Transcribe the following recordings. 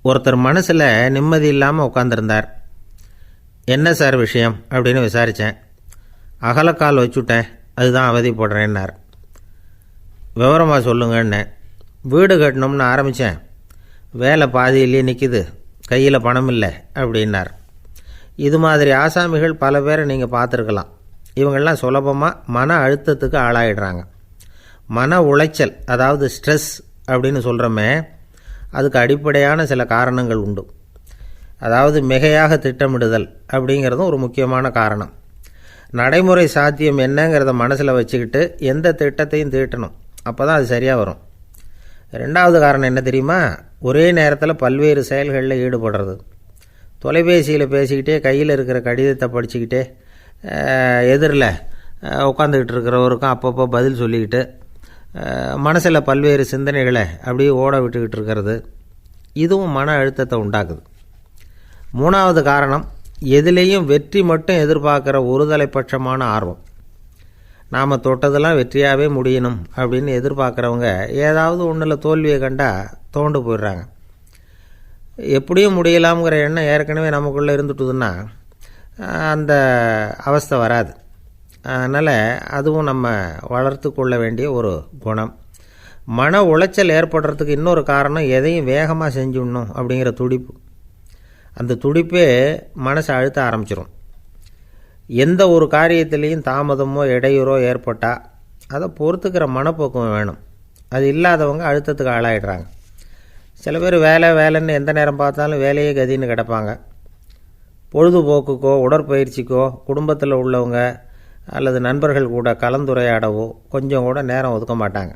ஒருத்தர் மனசில் நிம்மதி இல்லாமல் உட்காந்துருந்தார். என்ன சார் விஷயம் அப்படின்னு விசாரித்தேன். அகலக்கால் வச்சுட்டேன், அதுதான் அவதிப்படுறேன்னார். விவரமாக சொல்லுங்கன்னேன். வீடு கட்டணும்னு ஆரம்பித்தேன், வேலை பாதியிலேயே நிற்கிது, கையில் பணம் இல்லை அப்படின்னார். இது மாதிரி ஆசாமிகள் பல பேரை நீங்கள் பார்த்துருக்கலாம். இவங்கெல்லாம் சுலபமாக மன அழுத்தத்துக்கு ஆளாயிடுறாங்க. மன உளைச்சல், அதாவது ஸ்ட்ரெஸ் அப்படின்னு சொல்கிறோமே, அதுக்கு அடிப்படையான சில காரணங்கள் உண்டு. அதாவது மிகையாக திட்டமிடுதல் அப்படிங்கிறதும் ஒரு முக்கியமான காரணம். நடைமுறை சாத்தியம் என்னங்கிறத மனசில் வச்சுக்கிட்டு எந்த திட்டத்தையும் தீட்டணும், அப்போ தான் அது சரியாக வரும். ரெண்டாவது காரணம் என்ன தெரியுமா? ஒரே நேரத்தில் பல்வேறு செயல்களில் ஈடுபடுறது. தொலைபேசியில் பேசிக்கிட்டே கையில் இருக்கிற கடிதத்தை படிச்சுக்கிட்டே எதிரில் உட்காந்துக்கிட்டு இருக்கிறவருக்கும் அப்பப்போ பதில் சொல்லிக்கிட்டு மனசில் பல்வேறு சிந்தனைகளை அப்படியே ஓட விட்டுக்கிட்டு இருக்கிறது, இதுவும் மன அழுத்தத்தை உண்டாக்குது. மூணாவது காரணம், எதிலேயும் வெற்றி மட்டும் எதிர்பார்க்குற ஒருதலைப்பட்சமான ஆர்வம். நாம் தொட்டதெல்லாம் வெற்றியாகவே முடியணும் அப்படின்னு எதிர்பார்க்குறவங்க ஏதாவது ஒன்றில் தோல்வியை கண்டால் தோண்டு போயிடுறாங்க. எப்படியும் முடியலாம்ங்கிற எண்ணம் ஏற்கனவே நமக்குள்ளே இருந்துட்டுதுன்னா அந்த அவஸ்தை வராது. அதனால் அதுவும் நம்ம வளர்த்து கொள்ள வேண்டிய ஒரு குணம். மன உளைச்சல் ஏற்படுறதுக்கு இன்னொரு காரணம், எதையும் வேகமாக செஞ்சுடணும் அப்படிங்கிற துடிப்பு. அந்த துடிப்பே மனசை அழுத்த ஆரம்பிச்சிடும். எந்த ஒரு காரியத்திலையும் தாமதமோ இடையூறோ ஏற்பட்டால் அதை பொறுத்துக்கிற மனப்போக்கம் வேணும். அது இல்லாதவங்க அழுத்தத்துக்கு ஆளாயிடுறாங்க. சில பேர் வேலைன்னு எந்த நேரம் பார்த்தாலும் வேலையே கதின்னு கிடப்பாங்க. பொழுதுபோக்குக்கோ உடற்பயிற்சிக்கோ குடும்பத்தில் உள்ளவங்க அல்லது நண்பர்கள் கூட கலந்துரையாடவோ கொஞ்சம் கூட நேரம் ஒதுக்க மாட்டாங்க.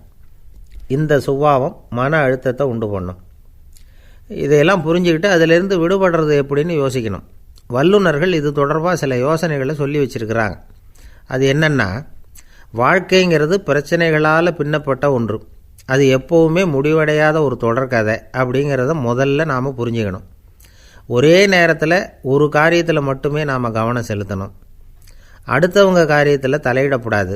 இந்த சுபாவம் மன அழுத்தத்தை உண்டு பண்ணும். இதையெல்லாம் புரிஞ்சுக்கிட்டு அதிலிருந்து விடுபடுறது எப்படின்னு யோசிக்கணும். வல்லுநர்கள் இது தொடர்பாக சில யோசனைகளை சொல்லி வச்சுருக்கிறாங்க. அது என்னென்னா, வாழ்க்கைங்கிறது பிரச்சனைகளால் பின்னப்பட்ட ஒன்று. அது எப்போவுமே முடிவடையாத ஒரு தொடர்கதை அப்படிங்கிறத முதல்ல நாம் புரிஞ்சுக்கணும். ஒரே நேரத்தில் ஒரு காரியத்தில் மட்டுமே நாம் கவனம் செலுத்தணும். அடுத்தவங்க காரியத்தில் தலையிடக்கூடாது.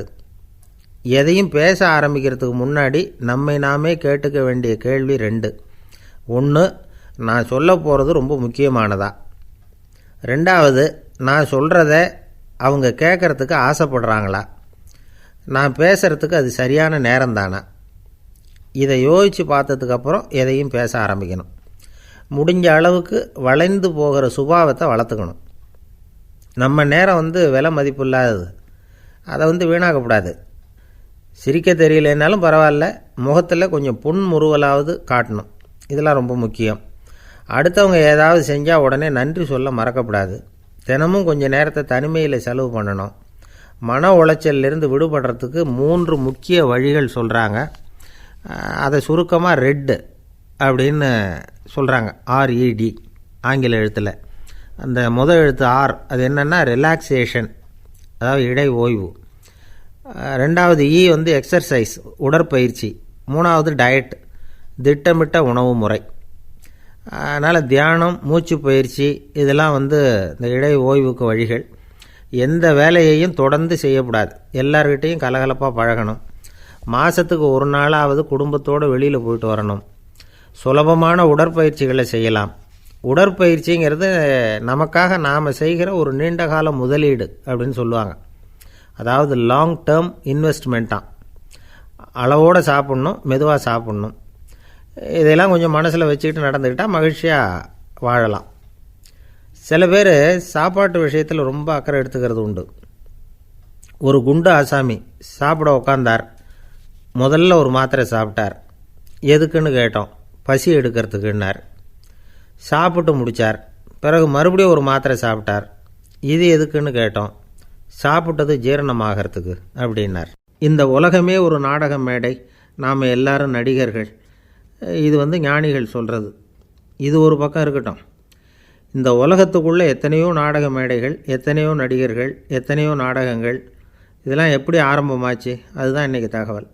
எதையும் பேச ஆரம்பிக்கிறதுக்கு முன்னாடி நம்மை நாமே கேட்டுக்க வேண்டிய கேள்வி 2. 1, நான் சொல்ல போகிறது ரொம்ப முக்கியமானதா? 2வது, நான் சொல்கிறத அவங்க கேட்குறதுக்கு ஆசைப்படுறாங்களா? நான் பேசுகிறதுக்கு அது சரியான நேரம் தானா? இதை யோசித்து பார்த்ததுக்கப்புறம் எதையும் பேச ஆரம்பிக்கணும். முடிஞ்ச அளவுக்கு வளைந்து போகிற சுபாவத்தை வளர்த்துக்கணும். நம்ம நேரம் விலை மதிப்பு இல்லாதது, அதை வீணாக்கக்கூடாது. சிரிக்க தெரியலனாலும் பரவாயில்ல, முகத்தில் கொஞ்சம் புன்முறுவலாவது காட்டணும். இதெல்லாம் ரொம்ப முக்கியம். அடுத்தவங்க ஏதாவது செஞ்சால் உடனே நன்றி சொல்ல மறக்கக்கூடாது. தினமும் கொஞ்சம் நேரத்தை தனிமையில் செலவு பண்ணணும். மன உளைச்சலிருந்து விடுபடுறதுக்கு 3 முக்கிய வழிகள் சொல்கிறாங்க. அதை சுருக்கமாக ரெட் அப்படின்னு சொல்கிறாங்க. RED ஆங்கில எழுத்தில். அந்த முதல் எழுத்து R, அது என்னென்னா ரிலாக்ஸேஷன், அதாவது இடை ஓய்வு. 2வது E எக்ஸர்சைஸ், உடற்பயிற்சி. 3வது டயட், திட்டமிட்ட உணவு முறை. அதனால் தியானம், மூச்சு பயிற்சி இதெல்லாம் இந்த இடை ஓய்வுக்கு வழிகள். எந்த வேலையையும் தொடர்ந்து செய்யக்கூடாது. எல்லார்கிட்டையும் கலகலப்பாக பழகணும். மாதத்துக்கு ஒரு நாளாவது குடும்பத்தோடு வெளியில் போயிட்டு வரணும். சுலபமான உடற்பயிற்சிகளை செய்யலாம். உடற்பயிற்சிங்கிறது நமக்காக நாம் செய்கிற ஒரு நீண்டகால முதலீடு அப்படின்னு சொல்லுவாங்க. அதாவது லாங் டேர்ம் இன்வெஸ்ட்மெண்ட்டாக. அளவோடு சாப்பிட்ணும், மெதுவாக சாப்பிட்ணும். இதெல்லாம் கொஞ்சம் மனசில் வச்சுக்கிட்டு நடந்துக்கிட்டால் மகிழ்ச்சியாக வாழலாம். சில பேர் சாப்பாட்டு விஷயத்தில் ரொம்ப அக்கறை எடுத்துக்கிறது உண்டு. ஒரு குண்டு ஆசாமி சாப்பிட உக்காந்தார். முதல்ல ஒரு மாத்திரை சாப்பிட்டார். எதுக்குன்னு கேட்டோம். பசி எடுக்கிறதுக்குன்னார். சாப்பிட்டு முடித்தார். பிறகு மறுபடியும் ஒரு மாத்திரை சாப்பிட்டார். இது எதுக்குன்னு கேட்டோம். சாப்பிட்டது ஜீரணமாகறதுக்கு அப்படின்னார். இந்த உலகமே ஒரு நாடக மேடை, நாம் எல்லாரும் நடிகர்கள். இது ஞானிகள் சொல்கிறது. இது ஒரு பக்கம் இருக்கட்டும். இந்த உலகத்துக்குள்ளே எத்தனையோ நாடக மேடைகள், எத்தனையோ நடிகர்கள், எத்தனையோ நாடகங்கள். இதெல்லாம் எப்படி ஆரம்பமாச்சு? அதுதான் இன்றைக்கி தகவல்.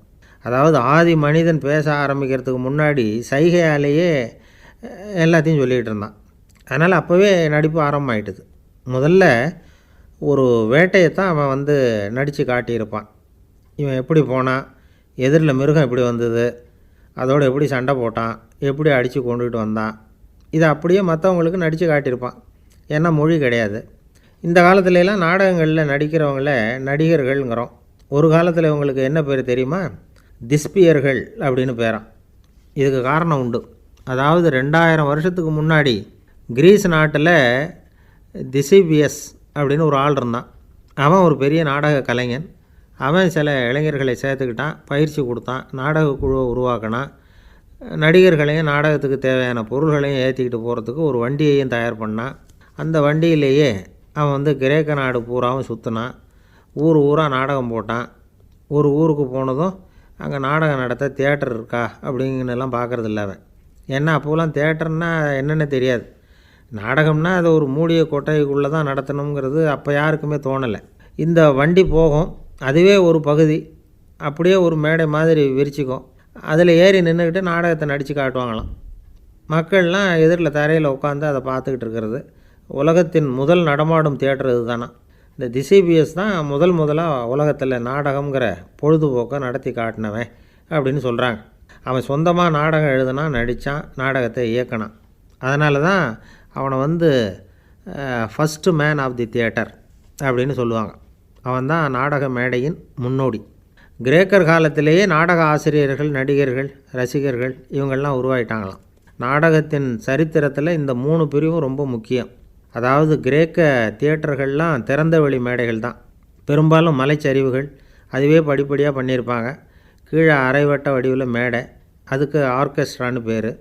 அதாவது ஆதி மனிதன் பேச ஆரம்பிக்கிறதுக்கு முன்னாடி சைகையாலேயே எல்லாத்தையும் சொல்லிகிட்டு இருந்தான். அதனால் அப்போவே நடிப்பு ஆரம்பமாயிட்டுது. முதல்ல ஒரு வேட்டையைத்தான் அவன் நடித்து காட்டியிருப்பான். இவன் எப்படி போனான், எதிரில் மிருகம் எப்படி வந்தது, அதோடு எப்படி சண்டை போட்டான், எப்படி அடித்து கொண்டுகிட்டு வந்தான், இதை அப்படியே மற்றவங்களுக்கு நடித்து காட்டியிருப்பான். ஏன்னா மொழி கிடையாது. இந்த காலத்துலலாம் நாடகங்களில் நடிக்கிறவங்கள நடிகர்கள்ங்கிறோம். ஒரு காலத்தில் இவங்களுக்கு என்ன பேர் தெரியுமா? திஸ்பியர்கள் அப்படின்னு பேராம். இதுக்கு காரணம் உண்டு. அதாவது 2000 வருஷத்துக்கு முன்னாடி கிரீஸ் நாட்டில் திசிபியஸ் அப்படின்னு ஒரு ஆள் இருந்தான். அவன் ஒரு பெரிய நாடக கலைஞன். அவன் சில இளைஞர்களை சேர்த்துக்கிட்டான், பயிற்சி கொடுத்தான், நாடக குழுவை உருவாக்கினான். நடிகர்களையும் நாடகத்துக்கு தேவையான பொருள்களையும் ஏற்றிக்கிட்டு போகிறதுக்கு ஒரு வண்டியையும் தயார் பண்ணான். அந்த வண்டியிலேயே அவன் கிரேக்க நாடு பூராவும் சுற்றினான். ஊர் ஊராக நாடகம் போட்டான். ஒரு ஊருக்கு போனதும் அங்கே நாடகம் நடத்த தியேட்டர் இருக்கா அப்படிங்கன்னெல்லாம் பார்க்குறதில்ல அவன். ஏன்னா அப்போலாம் தியேட்டர்னா என்னென்ன தெரியாது. நாடகம்னா அதை ஒரு மூடிய கொட்டைக்குள்ளே தான் நடத்தணுங்கிறது அப்போ யாருக்குமே தோணலை. இந்த வண்டி போகும், அதுவே ஒரு பகுதி, அப்படியே ஒரு மேடை மாதிரி விரிச்சிக்கும். அதில் ஏறி நின்றுக்கிட்டு நாடகத்தை நடித்து காட்டுவாங்களாம். மக்கள்லாம் எதிரில் தரையில் உட்காந்து அதை பார்த்துக்கிட்டு இருக்கிறது. உலகத்தின் முதல் நடமாடும் தியேட்டர் இது தானா. இந்த திசிபிஎஸ் தான் முதலாக உலகத்தில் நாடகங்கிற பொழுதுபோக்கை நடத்தி காட்டினவன் அப்படின்னு சொல்கிறாங்க. அவன் சொந்தமாக நாடகம் எழுதுனான், நடித்தான், நாடகத்தை இயக்கினான். அதனால தான் அவனை first man of the theatre அப்படின்னு சொல்லுவாங்க. அவன் தான் நாடக மேடையின் முன்னோடி. கிரேக்கர் காலத்திலேயே நாடக ஆசிரியர்கள், நடிகர்கள், ரசிகர்கள் இவங்கள்லாம் உருவாயிட்டாங்களாம். நாடகத்தின் சரித்திரத்தில் இந்த 3 பிரிவும் ரொம்ப முக்கியம். அதாவது கிரேக்க தியேட்டர்கள்லாம் திறந்த வெளி மேடைகள் தான். பெரும்பாலும் மலைச்சரிவுகள், அதுவே படிப்படியாக பண்ணியிருப்பாங்க. கீழே அரைவட்ட வடிவில் மேடை, அதுக்கு ஆர்கெஸ்ட்ரான்னு பேர்.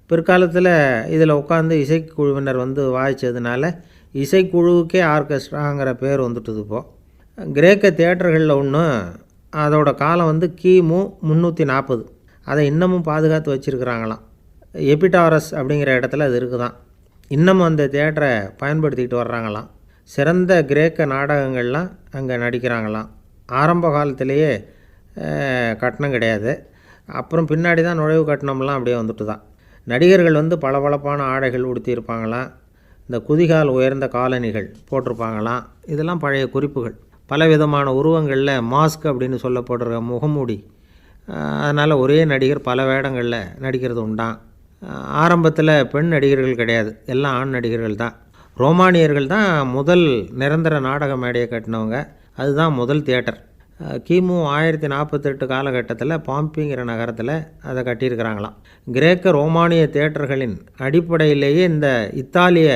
பிற்காலத்தில் இதில் உட்காந்து இசைக்குழுவினர் வாய்ச்சதுனால இசைக்குழுவுக்கே ஆர்கெஸ்ட்ராங்கிற பேர் வந்துட்டுது. இப்போது கிரேக்க தியேட்டர்களில் ஒன்று, அதோட காலம் கிமு 340. அதை இன்னமும் பாதுகாத்து வச்சுருக்கிறாங்களாம். எபிடாரஸ் அப்படிங்கிற இடத்துல அது இருக்குதான். இன்னமும் அந்த தியேட்டரை பயன்படுத்திக்கிட்டு வர்றாங்களாம். சிறந்த கிரேக்க நாடகங்கள்லாம் அங்கே நடிக்கிறாங்களாம். ஆரம்ப காலத்திலேயே கட்டணம் கிடையாது. அப்புறம் பின்னாடி தான் நுழைவு கட்டணம்லாம் அப்படியே வந்துட்டு தான். நடிகர்கள் பளபளப்பான ஆடைகள் உடுத்தியிருப்பாங்களாம். இந்த குதிகால் உயர்ந்த காலணிகள் போட்டிருப்பாங்களாம். இதெல்லாம் பழைய குறிப்புகள். பலவிதமான உருவங்களில் மாஸ்க் அப்படின்னு சொல்லப்படுற முகமூடி. அதனால் ஒரே நடிகர் பல வேடங்களில் நடிக்கிறது உண்டான். ஆரம்பத்தில் பெண் நடிகர்கள் கிடையாது, எல்லாம் ஆண் நடிகர்கள் தான். ரோமானியர்கள் தான் முதல் நிரந்தர நாடக மேடையை கட்டினவங்க. அதுதான் முதல் தியேட்டர். கிமு 1048 காலகட்டத்தில் பாம்பிங்கிற நகரத்தில் அதை கட்டியிருக்கிறாங்களாம். கிரேக்க ரோமானிய தியேட்டர்களின் அடிப்படையிலேயே இந்த இத்தாலிய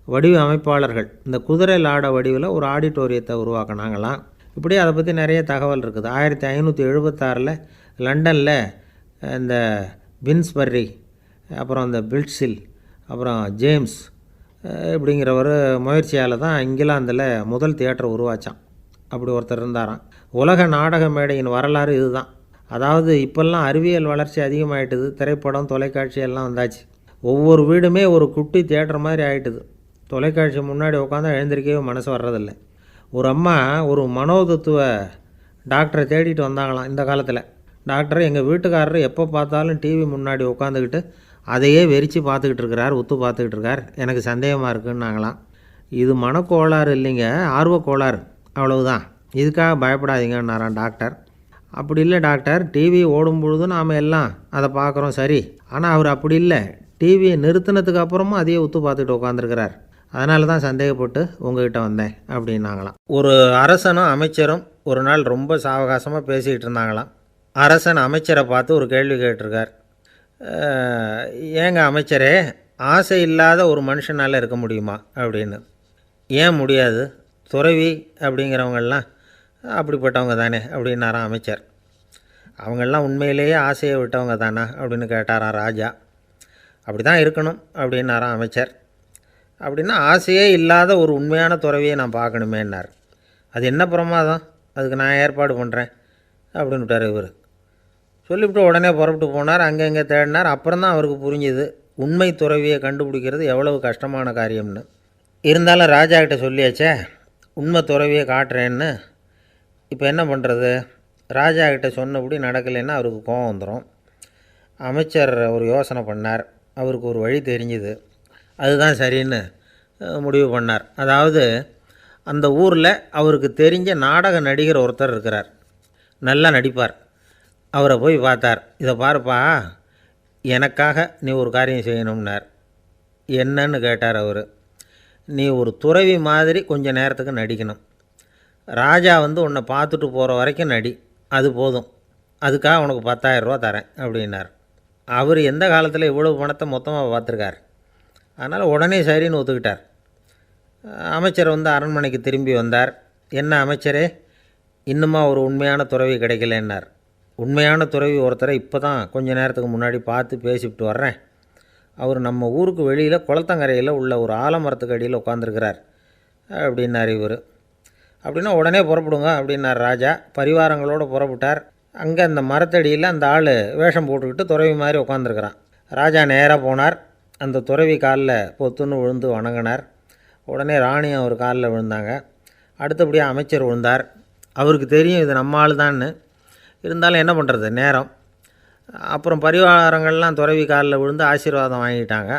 வடிவ அமைப்பாளர்கள் இந்த குதிரை லாட வடிவில் ஒரு ஆடிட்டோரியத்தை உருவாக்கினாங்களாம். இப்படி அதை பற்றி நிறைய தகவல் இருக்குது. 1576 லண்டனில் இந்த பின்ஸ்பர்ரி, அப்புறம் இந்த பில்ட்ஸில், அப்புறம் ஜேம்ஸ் இப்படிங்கிற ஒரு முயற்சியால் தான் இங்கிலாந்தில் முதல் தியேட்டர் உருவாச்சான். அப்படி ஒருத்தர் இருந்தாராம். உலக நாடக மேடையின் வரலாறு இதுதான். அதாவது இப்போல்லாம் அறிவியல் வளர்ச்சி அதிகமாகிட்டுது. திரைப்படம், தொலைக்காட்சி எல்லாம் வந்தாச்சு. ஒவ்வொரு வீடுமே ஒரு குட்டி தியேட்டர் மாதிரி ஆகிட்டுது. தொலைக்காட்சி முன்னாடி உட்காந்தா எழுந்திருக்கவே மனசு வர்றதில்லை. ஒரு அம்மா ஒரு மனோதத்துவ டாக்டரை தேடிட்டு வந்தாங்களாம் இந்த காலத்தில். டாக்டர், எங்கள் வீட்டுக்காரர் எப்போ பார்த்தாலும் டிவி முன்னாடி உட்காந்துக்கிட்டு அதையே வெறிச்சு பார்த்துக்கிட்டு இருக்கிறார், உத்து பார்த்துக்கிட்டு இருக்கார், எனக்கு சந்தேகமாக இருக்குன்னாங்களாம். இது மனக்கோளாறு இல்லைங்க, ஆர்வக்கோளாறு, அவ்வளவுதான், இதுக்காக பயப்படாதீங்கன்னாரான் டாக்டர். அப்படி இல்லை டாக்டர், டிவி ஓடும் பொழுது நாம் எல்லாம் அதை பார்க்குறோம் சரி, ஆனால் அவர் அப்படி இல்லை, டிவியை நிறுத்தினதுக்கு அப்புறமும் அதையே உத்து பார்த்துக்கிட்டு உட்காந்துருக்கிறார், அதனால தான் சந்தேகப்பட்டு உங்ககிட்ட வந்தேன் அப்படின்னாங்களாம். ஒரு அரசனும் அமைச்சரும் ஒரு நாள் ரொம்ப சாவகாசமாக பேசிக்கிட்டு இருந்தாங்களாம். அரசன் அமைச்சரை பார்த்து ஒரு கேள்வி கேட்டிருக்கார். ஏங்க அமைச்சரே, ஆசை இல்லாத ஒரு மனுஷனால் இருக்க முடியுமா அப்படின்னு. ஏன் முடியாது, துறவி அப்படிங்கிறவங்கெல்லாம் அப்படிப்பட்டவங்க தானே அப்படின்னாராம் அமைச்சர். அவங்கெல்லாம் உண்மையிலேயே ஆசையை விட்டவங்க தானா அப்படின்னு கேட்டாராம் ராஜா. அப்படி தான் இருக்கணும் அப்படின்னாராம் அமைச்சர். அப்படின்னா ஆசையே இல்லாத ஒரு உண்மையான துறவியை நான் பார்க்கணுமேன்னார். அது என்ன பிரமாதம், அதுக்கு நான் ஏற்பாடு பண்ணுறேன் அப்படின்னு விட்டார் இவர். சொல்லிவிட்டு உடனே புறப்பட்டு போனார். அங்கே தேடினார். அப்புறம் தான் அவருக்கு புரிஞ்சுது உண்மை துறவியை கண்டுபிடிக்கிறது எவ்வளவு கஷ்டமான காரியம்னு. இருந்தாலும் ராஜா கிட்ட சொல்லியாச்சே, உண்மை துறவியை காட்டுறேன்னு. இப்போ என்ன பண்ணுறது? ராஜா கிட்ட சொன்னபடி நடக்கலைன்னா அவருக்கு கோபம் வந்துடும். அமைச்சர் ஒரு யோசனை பண்ணார். அவருக்கு ஒரு வழி தெரிஞ்சுது. அதுதான் சரின்னு முடிவு பண்ணார். அதாவது அந்த ஊரில் அவருக்கு தெரிஞ்ச நாடக நடிகர் ஒருத்தர் இருக்கிறார், நல்லா நடிப்பார். அவரை போய் பார்த்தார். இதை பாருப்பா, எனக்காக நீ ஒரு காரியம் செய்யணும்னார். என்னன்னு கேட்டார் அவர். நீ ஒரு துறவி மாதிரி கொஞ்ச நேரத்துக்கு நடிக்கணும். ராஜா வந்து உன்னை பார்த்துட்டு போகிற வரைக்கும் நடி, அது போதும். அதுக்காக உனக்கு 10,000 ரூபா தரேன் அப்படின்னார். அவர் எந்த காலத்தில் இவ்வளவு பணத்தை மொத்தமாக பார்த்துருக்கார். அதனால் உடனே சரின்னு ஒத்துக்கிட்டார். அமைச்சர் வந்து அரண்மனைக்கு திரும்பி வந்தார். என்ன அமைச்சரே, இன்னுமா ஒரு உண்மையான துறவி கிடைக்கலன்னார். உண்மையான துறவி ஒருத்தரை இப்போ தான் கொஞ்ச நேரத்துக்கு முன்னாடி பார்த்து பேசிவிட்டு வர்றேன். அவர் நம்ம ஊருக்கு வெளியில் குளத்தங்கரையில் உள்ள ஒரு ஆலமரத்துக்கு அடியில் உட்காந்துருக்கிறார் அப்படின்னார் இவர். அப்படின்னா உடனே புறப்படுங்க அப்படின்னார் ராஜா. பரிவாரங்களோடு புறப்பட்டார். அங்கே அந்த மரத்தடியில் அந்த ஆள் வேஷம் போட்டுக்கிட்டு துறவி மாதிரி உட்காந்துருக்கிறான். ராஜா நேராக போனார். அந்த துறவி காலில் பொத்துன்னு விழுந்து வணங்கினார். உடனே ராணியும் அவர் காலில் விழுந்தாங்க. அடுத்தபடியாக அமைச்சர் விழுந்தார். அவருக்கு தெரியும் இது நம்ம ஆள் தான்னு. இருந்தாலும் என்ன பண்ணுறது, நேரம். அப்புறம் பரிவாரங்கள்லாம் துறவி காலில் விழுந்து ஆசீர்வாதம் வாங்கிட்டாங்க.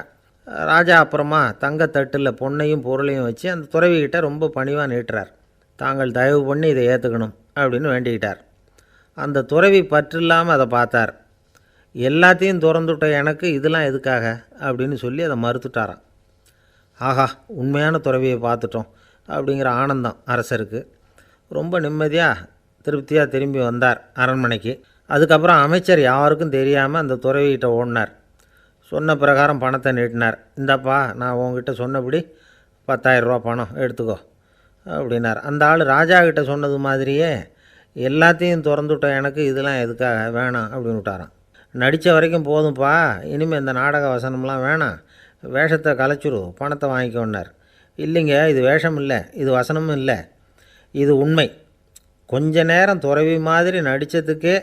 ராஜா அப்புறமா தங்கத்தட்டில் பொன்னையும் பொருளையும் வச்சு அந்த துறவிக்கிட்ட ரொம்ப பணிவாக நீட்டுறார். தாங்கள் தயவு பண்ணி இதை ஏற்றுக்கணும் அப்படின்னு வேண்டிக்கிட்டார். அந்த துறவி பற்றில்லாமல் அதை பார்த்தார். எல்லாத்தையும் திறந்துவிட்ட எனக்கு இதெல்லாம் எதுக்காக அப்படின்னு சொல்லி அதை மறுத்துட்டாராம். ஆஹா, உண்மையான துறவியை பார்த்துட்டோம் அப்படிங்கிற ஆனந்தம் அரசருக்கு. ரொம்ப நிம்மதியாக திருப்தியாக திரும்பி வந்தார் அரண்மனைக்கு. அதுக்கப்புறம் அமைச்சர் யாருக்கும் தெரியாமல் அந்த துறவிகிட்ட ஓடினார். சொன்ன பிரகாரம் பணத்தை நீட்டினார். இந்தாப்பா, நான் உங்ககிட்ட சொன்னபடி 10,000 ரூபா பணம் எடுத்துக்கோ அப்படின்னார். அந்த ஆள் ராஜா கிட்ட சொன்னது மாதிரியே எல்லாத்தையும் திறந்துவிட்ட எனக்கு இதெல்லாம் எதுக்காக வேணாம் அப்படின்னு விட்டாராம். நடித்த வரைக்கும் போதும்ப்பா, இனிமேல் இந்த நாடக வசனம்லாம் வேணாம், வேஷத்தை கலைச்சிரு, பணத்தை வாங்கிக்கோன்னார். இல்லைங்க, இது வேஷம் இல்லை, இது வசனமும் இல்லை, இது உண்மை. கொஞ்ச நேரம் துறவி மாதிரி நடித்ததுக்கே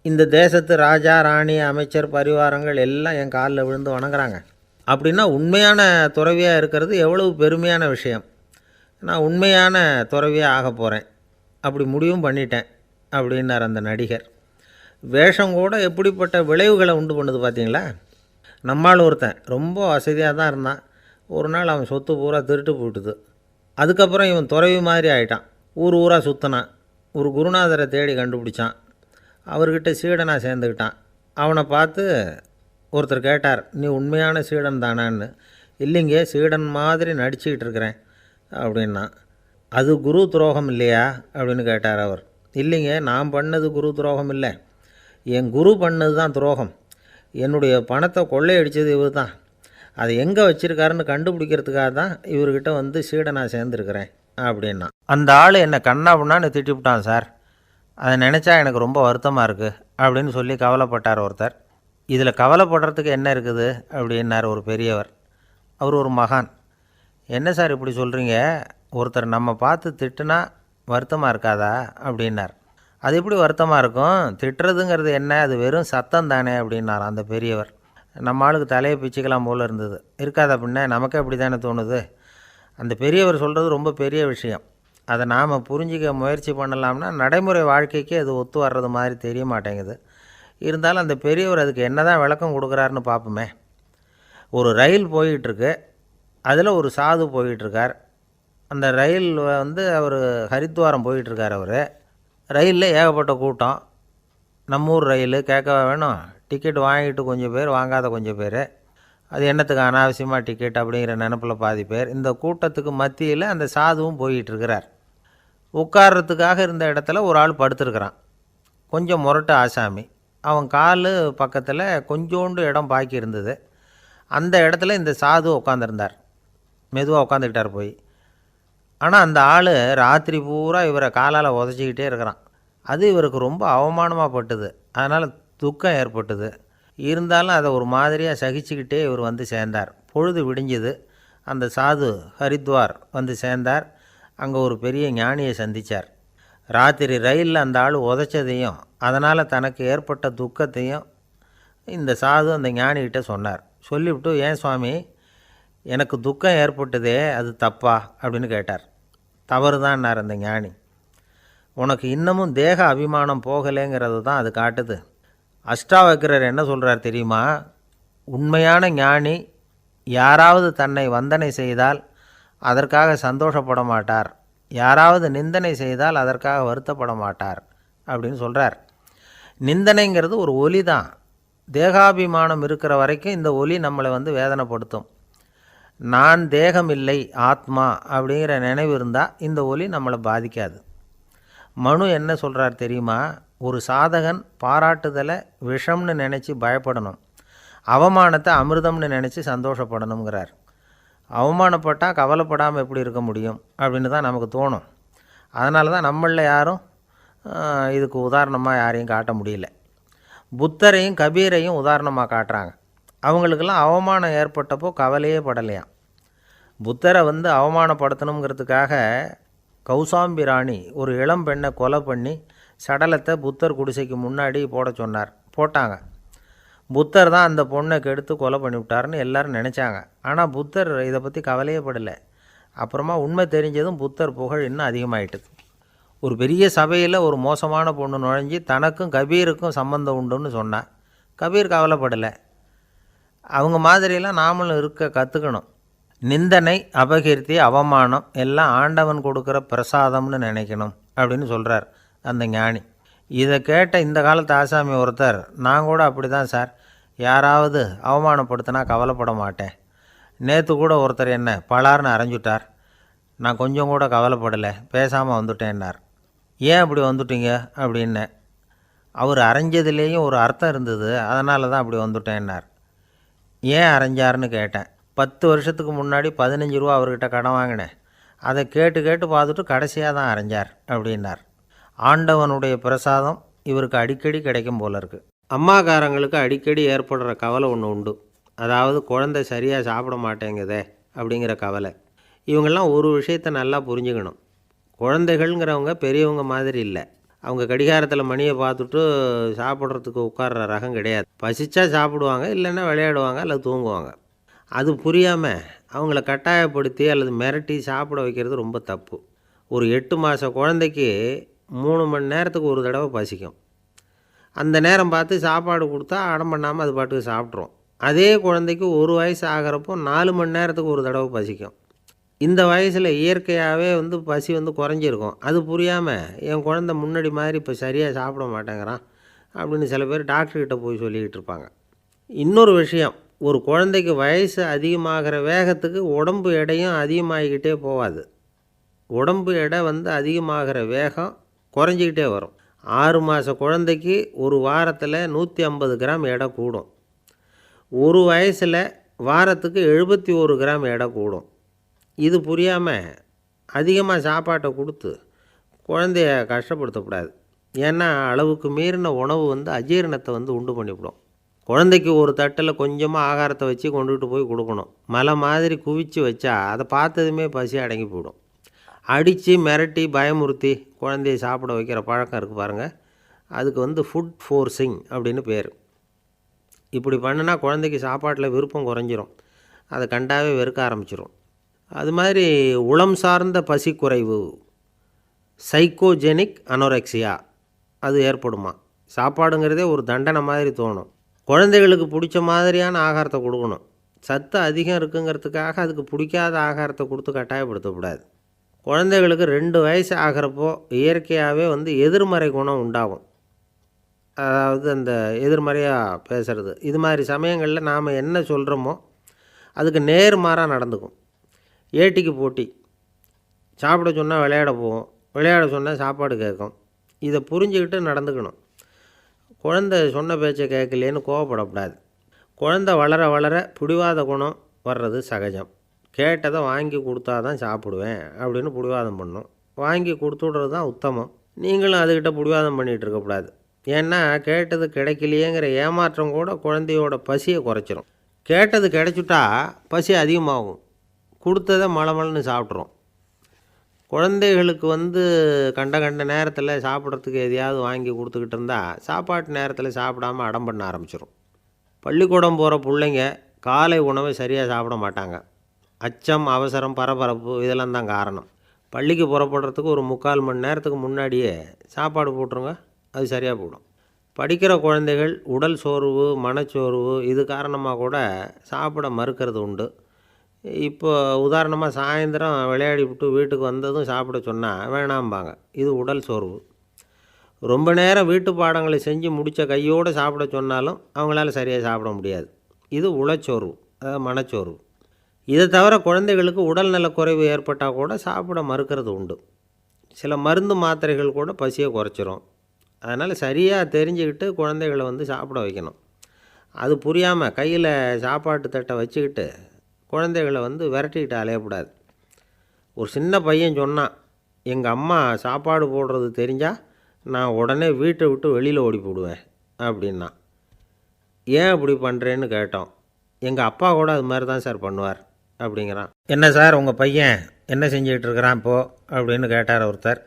இந்த தேசத்து ராஜா, ராணி, அமைச்சர், பரிவாரங்கள் எல்லாம் என் காலில் விழுந்து வணங்குறாங்க. அப்படின்னா உண்மையான துறவியாக இருக்கிறது எவ்வளவு பெருமையான விஷயம். நான் உண்மையான துறவியாக ஆக போகிறேன், அப்படி முடிவும் பண்ணிட்டேன் அப்படின்னார் அந்த நடிகர். வேஷம் கூட எப்படிப்பட்ட விளைவுகளை உண்டு பண்ணுது பார்த்தீங்களா. நம்மால் ஒருத்தன் ரொம்ப வசதியாக தான் இருந்தான். ஒரு நாள் அவன் சொத்து பூரா திருட்டு போட்டுது. அதுக்கப்புறம் இவன் துறவி மாதிரி ஆகிட்டான். ஊர் ஊராக சுற்றினான். ஒரு குருநாதரை தேடி கண்டுபிடிச்சான். அவர்கிட்ட சீடனாக சேர்ந்துக்கிட்டான். அவனை பார்த்து ஒருத்தர் கேட்டார், நீ உண்மையான சீடன் தானான்னு. இல்லைங்க, சீடன் மாதிரி நடிச்சுக்கிட்டு இருக்கிறேன் அப்படின்னா. அது குரு துரோகம் இல்லையா அப்படின்னு கேட்டார் அவர். இல்லைங்க, நான் பண்ணது குரு துரோகம் இல்லை, என் குரு பண்ணது தான் துரோகம். என்னுடைய பணத்தை கொள்ளையடித்தது இவர் தான். அதை எங்கே வச்சுருக்காருன்னு கண்டுபிடிக்கிறதுக்காக தான் இவர்கிட்ட வந்து சீடனாக சேர்ந்துருக்கிறேன் அப்படின்னா. அந்த ஆள் என்னை கண்ணாப்புண்ணான்னு திட்டிவிட்டான் சார், அதை நினச்சா எனக்கு ரொம்ப வருத்தமாக இருக்குது அப்படின்னு சொல்லி கவலைப்பட்டார் ஒருத்தர். இதில் கவலைப்படுறதுக்கு என்ன இருக்குது அப்படின்னார் ஒரு பெரியவர். அவர் ஒரு மகான். என்ன சார் இப்படி சொல்கிறீங்க, ஒருத்தர் நம்ம பார்த்து திட்டுனா வருத்தமாக இருக்காதா அப்படின்னார். அது எப்படி வருத்தமாக இருக்கும், திட்டுறதுங்கிறது என்ன, அது வெறும் சத்தம் தானே அப்படின்னார் அந்த பெரியவர். நம்ம ஆளுக்கு தலையை பிச்சுக்கலாம் போல் இருந்தது. இருக்காது அப்படின்னா நமக்கே அப்படி தானே தோணுது. அந்த பெரியவர் சொல்கிறது ரொம்ப பெரிய விஷயம். அதை நாம் புரிஞ்சிக்க முயற்சி பண்ணலாம்னா நடைமுறை வாழ்க்கைக்கு அது ஒத்து வர்றது மாதிரி தெரிய மாட்டேங்குது. இருந்தாலும் அந்த பெரியவர் அதுக்கு என்ன தான் விளக்கம் கொடுக்குறாருன்னு பார்ப்போமே. ஒரு ரயில் போயிட்டுருக்கு. அதில் ஒரு சாது போயிட்டுருக்கார். அந்த ரயில் வந்து அவர் ஹரித்வாரம் போயிட்டுருக்கார். அவர் ரயிலில் ஏகப்பட்ட கூட்டம். நம்ம ஊர் ரயில் கேட்க வேணும், டிக்கெட் வாங்கிட்டு கொஞ்சம் பேர், வாங்காத கொஞ்சம் பேர். அது என்னத்துக்கு அனாவசியமாக டிக்கெட் அப்படிங்கிற நினப்பில் பாதி பேர். இந்த கூட்டத்துக்கு மத்தியில் அந்த சாதுவும் போயிட்டுருக்கிறார். உட்கார்றதுக்காக இருந்த இடத்துல ஒரு ஆள் படுத்துருக்கிறான். கொஞ்சம் முரட்டு ஆசாமி. அவன் கால் பக்கத்தில் கொஞ்சோண்டு இடம் பாக்கி இருந்தது. அந்த இடத்துல இந்த சாது உட்காந்துருந்தார். மெதுவாக உட்காந்துக்கிட்டார் போய். ஆனால் அந்த ஆள் ராத்திரி பூரா இவரை காலால் உதச்சிக்கிட்டே இருக்கிறான். அது இவருக்கு ரொம்ப அவமானமாக பட்டுது. அதனால் துக்கம் ஏற்பட்டுது. இருந்தாலும் அதை ஒரு மாதிரியாக சகிச்சுக்கிட்டே இவர் வந்து சேர்ந்தார். பொழுது விடிஞ்சுது. அந்த சாது ஹரித்வார் வந்து சேர்ந்தார். அங்கே ஒரு பெரிய ஞானியை சந்தித்தார். ராத்திரி ரயிலில் அந்த ஆள் உதைச்சதையும் அதனால் தனக்கு ஏற்பட்ட துக்கத்தையும் இந்த சாது அந்த ஞானிகிட்ட சொன்னார். சொல்லிவிட்டு, ஏன் சுவாமி, எனக்கு துக்கம் ஏற்பட்டதே அது தப்பா அப்படின்னு கேட்டார். தவறு தான்னார் அந்த ஞானி. உனக்கு இன்னமும் தேக அபிமானம் போகலைங்கிறது தான் அது காட்டுது. அஷ்டாவக்கிரர் என்ன சொல்கிறார் தெரியுமா? உண்மையான ஞானி யாராவது தன்னை வந்தனை செய்தால் அதற்காக சந்தோஷப்பட மாட்டார், யாராவது நிந்தனை செய்தால் அதற்காக வருத்தப்பட மாட்டார் அப்படின்னு சொல்கிறார். நிந்தனைங்கிறது ஒரு ஒலி தான். தேகாபிமானம் இருக்கிற வரைக்கும் இந்த ஒலி நம்மளை வந்து வேதனைப்படுத்தும். நான் தேகம் இல்லை ஆத்மா அப்படிங்கிற நினைவு இருந்தால் இந்த ஒலி நம்மளை பாதிக்காது. மனு என்ன சொல்கிறார் தெரியுமா? ஒரு சாதகன் பாராட்டுதலை விஷம்னு நினச்சி பயப்படணும், அவமானத்தை அமிர்தம்னு நினச்சி சந்தோஷப்படணுங்கிறார். அவமானப்பட்டால் கவலைப்படாமல் எப்படி இருக்க முடியும் அப்படின்னு தான் நமக்கு தோணும். அதனால தான் நம்மளில் யாரும் இதுக்கு உதாரணமாக யாரையும் காட்ட முடியல. புத்தரையும் கபீரையும் உதாரணமாக காட்டுறாங்க. அவங்களுக்கெல்லாம் அவமானம் ஏற்பட்டப்போ கவலையே படலையாம். புத்தரை அவமானப்படுத்தணுங்கிறதுக்காக கௌசாம்பி ராணி ஒரு இளம் பெண்ணை கொலை பண்ணி சடலத்தை புத்தர் குடிசைக்கு முன்னாடி போட சொன்னார். போட்டாங்க. புத்தர் தான் அந்த பொண்ணை கெடுத்து கொலை பண்ணிவிட்டார்னு எல்லோரும் நினச்சாங்க. ஆனால் புத்தர் இதை பற்றி கவலையே படலை. அப்புறமா உண்மை தெரிஞ்சதும் புத்தர் புகழ் இன்னும் அதிகமாயிட்டுது. ஒரு பெரிய சபையில் ஒரு மோசமான பொண்ணு நுழைஞ்சி தனக்கும் கபீருக்கும் சம்பந்தம் உண்டுன்னு சொன்னார். கபீர் கவலைப்படலை. அவங்க மாதிரியெல்லாம் நாமளும் இருக்க கற்றுக்கணும். நிந்தனை, அபகீர்த்தி, அவமானம் எல்லாம் ஆண்டவன் கொடுக்குற பிரசாதம்னு நினைக்கணும் அப்படின்னு சொல்கிறார் அந்த ஞானி. இதை கேட்ட இந்த காலத்து ஆசாமி ஒருத்தர், நான் கூட அப்படி தான் சார், யாராவது அவமானப்படுத்தினா கவலைப்பட மாட்டேன். நேற்று கூட ஒருத்தர் என்ன பலார்னு அரைஞ்சுட்டார், நான் கொஞ்சம் கூட கவலைப்படலை, பேசாமல் வந்துட்டேன்னார். ஏன் அப்படி வந்துட்டீங்க அப்படின்னேன். அவர் அரைஞ்சதுலேயும் ஒரு அர்த்தம் இருந்தது, அதனால தான் அப்படி வந்துட்டேன்னார். ஏன் அரைஞ்சாருன்னு கேட்டேன். 10 வருஷத்துக்கு முன்னாடி 15 ரூபா அவர்கிட்ட கடன் வாங்கினேன், அதை கேட்டு கேட்டு பார்த்துட்டு கடைசியாக தான் அரைஞ்சார் அப்படின்னார். ஆண்டவனுடைய பிரசாதம் இவருக்கு அடிக்கடி கிடைக்கும் போல இருக்குது. அம்மாக்காரங்களுக்கு அடிக்கடி ஏற்படுற கவலை ஒன்று உண்டு. அதாவது குழந்தை சரியாக சாப்பிட மாட்டேங்குதே அப்படிங்கிற கவலை. இவங்கெல்லாம் ஒரு விஷயத்தை நல்லா புரிஞ்சுக்கணும். குழந்தைகள்ங்கிறவங்க பெரியவங்க மாதிரி இல்லை. அவங்க கடிகாரத்தில் மணியை பார்த்துட்டு சாப்பிட்றதுக்கு உட்கார்ற ரகம் கிடையாது. பசிச்சா சாப்பிடுவாங்க, இல்லைன்னா விளையாடுவாங்க அல்லது தூங்குவாங்க. அது புரியாமல் அவங்கள கட்டாயப்படுத்தி அல்லது மிரட்டி சாப்பிட வைக்கிறது ரொம்ப தப்பு. ஒரு 8 மாத குழந்தைக்கு 3 மணி நேரத்துக்கு ஒரு தடவை பசிக்கும். அந்த நேரம் பார்த்து சாப்பாடு கொடுத்தா அடம் பண்ணாமல் அது பாட்டுக்கு சாப்பிட்றோம். அதே குழந்தைக்கு 1 வயசு ஆகிறப்போ 4 மணி நேரத்துக்கு ஒரு தடவை பசிக்கும். இந்த வயசில் இயற்கையாகவே பசி குறைஞ்சிருக்கும். அது புரியாமல் என் குழந்தை முன்னாடி மாதிரி இப்போ சரியாக சாப்பிட மாட்டேங்கிறான் அப்படின்னு சில பேர் டாக்டர்கிட்ட போய் சொல்லிக்கிட்டு இருப்பாங்க. இன்னொரு விஷயம், ஒரு குழந்தைக்கு வயசு அதிகமாகிற வேகத்துக்கு உடம்பு எடையும் அதிகமாகிக்கிட்டே போகாது. உடம்பு எடை அதிகமாகிற வேகம் குறைஞ்சிக்கிட்டே வரும். 6 மாத குழந்தைக்கு ஒரு வாரத்தில் 150 கிராம் எடை கூடும். ஒரு வயசில் வாரத்துக்கு 71 கிராம் எடை கூடும். இது புரியாமல் அதிகமாக சாப்பாட்டை கொடுத்து குழந்தைய கஷ்டப்படுத்தக்கூடாது. ஏன்னா அளவுக்கு மீறின உணவு அஜீரணத்தை உண்டு பண்ணிவிடும். குழந்தைக்கு ஒரு தட்டில் கொஞ்சமாக ஆகாரத்தை வச்சு கொண்டுகிட்டு போய் கொடுக்கணும். மலை மாதிரி குவிச்சு வச்சா அதை பார்த்ததுமே பசி அடங்கி போயிடும். அடித்து மிரட்டி பயமுறுத்தி குழந்தைய சாப்பிட வைக்கிற பழக்கம் இருக்குது பாருங்கள், அதுக்கு ஃபுட் ஃபோர்ஸிங் அப்படின்னு பேர். இப்படி பண்ணினா குழந்தைக்கு சாப்பாட்டில் விருப்பம் குறைஞ்சிரும், அதை கண்டாவே வெறுக்க ஆரம்பிச்சிடும். அது மாதிரி உளம் சார்ந்த பசி குறைவு, சைக்கோஜெனிக் அனோரெக்சியா, அது ஏற்படுமா. சாப்பாடுங்கிறதே ஒரு தண்டனை மாதிரி தோணும். குழந்தைகளுக்கு பிடிச்ச மாதிரியான ஆகாரத்தை கொடுக்கணும். சத்து அதிகம் இருக்குங்கிறதுக்காக அதுக்கு பிடிக்காத ஆகாரத்தை கொடுத்து கட்டாயப்படுத்தக்கூடாது. குழந்தைகளுக்கு 2 வயசு ஆகிறப்போ இயற்கையாகவே எதிர்மறை குணம் உண்டாகும். அதாவது அந்த எதிர்மறையாக பேசுகிறது. இது மாதிரி சமயங்களில் நாம் என்ன சொல்கிறோமோ அதுக்கு நேர்மாறாக நடந்துக்கும். ஏட்டிக்கு போட்டி. சாப்பிட சொன்னால் விளையாட போகும், விளையாட சொன்னால் சாப்பாடு கேட்கும். இதை புரிஞ்சுக்கிட்டு நடந்துக்கணும். குழந்தை சொன்ன பேச்சை கேட்கலேன்னு கோவப்படக்கூடாது. குழந்தை வளர வளர பிடிவாத குணம் வர்றது சகஜம். கேட்டதை வாங்கி கொடுத்தா தான் சாப்பிடுவேன் அப்படின்னு பிடிவாதம் பண்ணும். வாங்கி கொடுத்துடுறது தான் உத்தமம். நீங்களும் அதுக்கிட்ட பிடிவாதம் பண்ணிகிட்டு இருக்கக்கூடாது. ஏன்னா கேட்டது கிடைக்கலையேங்கிற ஏமாற்றம் கூட குழந்தையோட பசியை குறைச்சிரும். கேட்டது கிடைச்சிட்டா பசி அதிகமாகும். கொடுத்ததை மலமலன்னு சாப்பிட்றோம். குழந்தைகளுக்கு கண்ட நேரத்தில் சாப்பிட்றதுக்கு எதையாவது வாங்கி கொடுத்துக்கிட்டு இருந்தால் சாப்பாட்டு நேரத்தில் சாப்பிடாமல் அடம் பண்ண ஆரம்பிச்சிடும். பள்ளிக்கூடம் போகிற பிள்ளைங்க காலை உணவை சரியாக சாப்பிட மாட்டாங்க. அச்சம், அவசரம், பரபரப்பு இதெல்லாம் தான் காரணம். பள்ளிக்கு புறப்படுறதுக்கு ஒரு 3/4 மணி நேரத்துக்கு முன்னாடியே சாப்பாடு போட்டுருங்க, அது சரியாக போடும். படிக்கிற குழந்தைகள் உடல் சோர்வு, மனச்சோர்வு இது காரணமாக கூட சாப்பிட மறுக்கிறது உண்டு. இப்போ உதாரணமாக சாயந்தரம் விளையாடி விட்டு வீட்டுக்கு வந்ததும் சாப்பிட சொன்னால் வேணாம்பாங்க. இது உடல் சோர்வு. ரொம்ப நேரம் வீட்டு பாடங்களை செஞ்சு முடித்த கையோடு சாப்பிட சொன்னாலும் அவங்களால சரியாக சாப்பிட முடியாது. இது உளச்சோர்வு, அதாவது மனச்சோர்வு. இதை தவிர குழந்தைகளுக்கு உடல்நலக் குறைவு ஏற்பட்டால் கூட சாப்பிட மறுக்கிறது உண்டு. சில மருந்து மாத்திரைகள் கூட பசியை குறைச்சிரும். அதனால் சரியாக தெரிஞ்சுக்கிட்டு குழந்தைகளை சாப்பிட வைக்கணும். அது புரியாமல் கையில் சாப்பாட்டு தட்டை வச்சுக்கிட்டு குழந்தைகளை விரட்டிக்கிட்டு அலையக்கூடாது. ஒரு சின்ன பையன் சொன்னான், எங்கள் அம்மா சாப்பாடு போடுறது தெரிஞ்சால் நான் உடனே வீட்டை விட்டு வெளியில் ஓடி போடுவேன் அப்படின்னா. ஏன் அப்படி பண்ணுறேன்னு கேட்டோம். எங்கள் அப்பா கூட அது மாதிரி தான் சார் பண்ணுவார் அப்படிங்கிறான். என்ன சார் உங்கள் பையன் என்ன செஞ்சுக்கிட்டு இருக்கிறான் இப்போது அப்படின்னு கேட்டார் ஒருத்தர்.